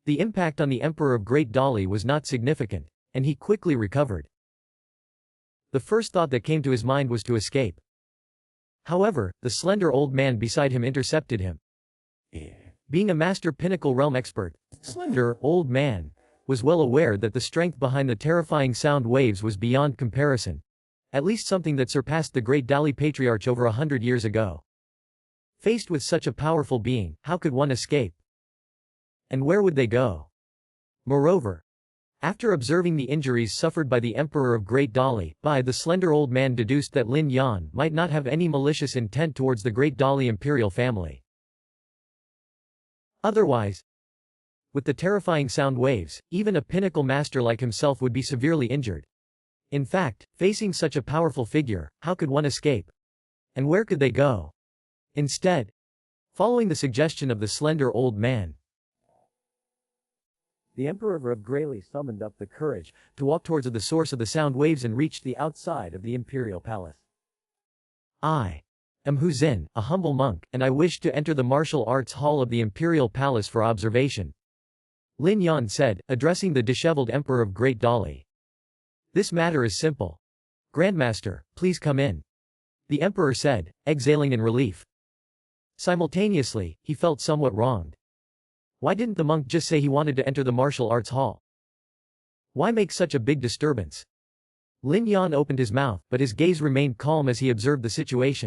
the impact on the Emperor of Great Dali was not significant, and he quickly recovered. The first thought that came to his mind was to escape. However, the slender old man beside him intercepted him. Being a master pinnacle realm expert, slender old man was well aware that the strength behind the terrifying sound waves was beyond comparison. At least something that surpassed the Great Dali Patriarch over 100 years ago. Faced with such a powerful being, how could one escape? And where would they go? Moreover, after observing the injuries suffered by the Emperor of Great Dali, the slender old man deduced that Lin Yuan might not have any malicious intent towards the Great Dali imperial family. Otherwise, with the terrifying sound waves, even a pinnacle master like himself would be severely injured. In fact, facing such a powerful figure, how could one escape? And where could they go? Instead, following the suggestion of the slender old man, The Emperor of Grayley summoned up the courage to walk towards the source of the sound waves and reached the outside of the imperial palace. I am Hu Xin, a humble monk, and I wish to enter the martial arts hall of the imperial palace for observation, Lin Yuan said, addressing the disheveled Emperor of Great Dali. This matter is simple. Grandmaster, please come in, the Emperor said, exhaling in relief. Simultaneously, he felt somewhat wronged. Why didn't the monk just say he wanted to enter the martial arts hall? Why make such a big disturbance? Lin Yuan opened his mouth, but his gaze remained calm as he observed the situation.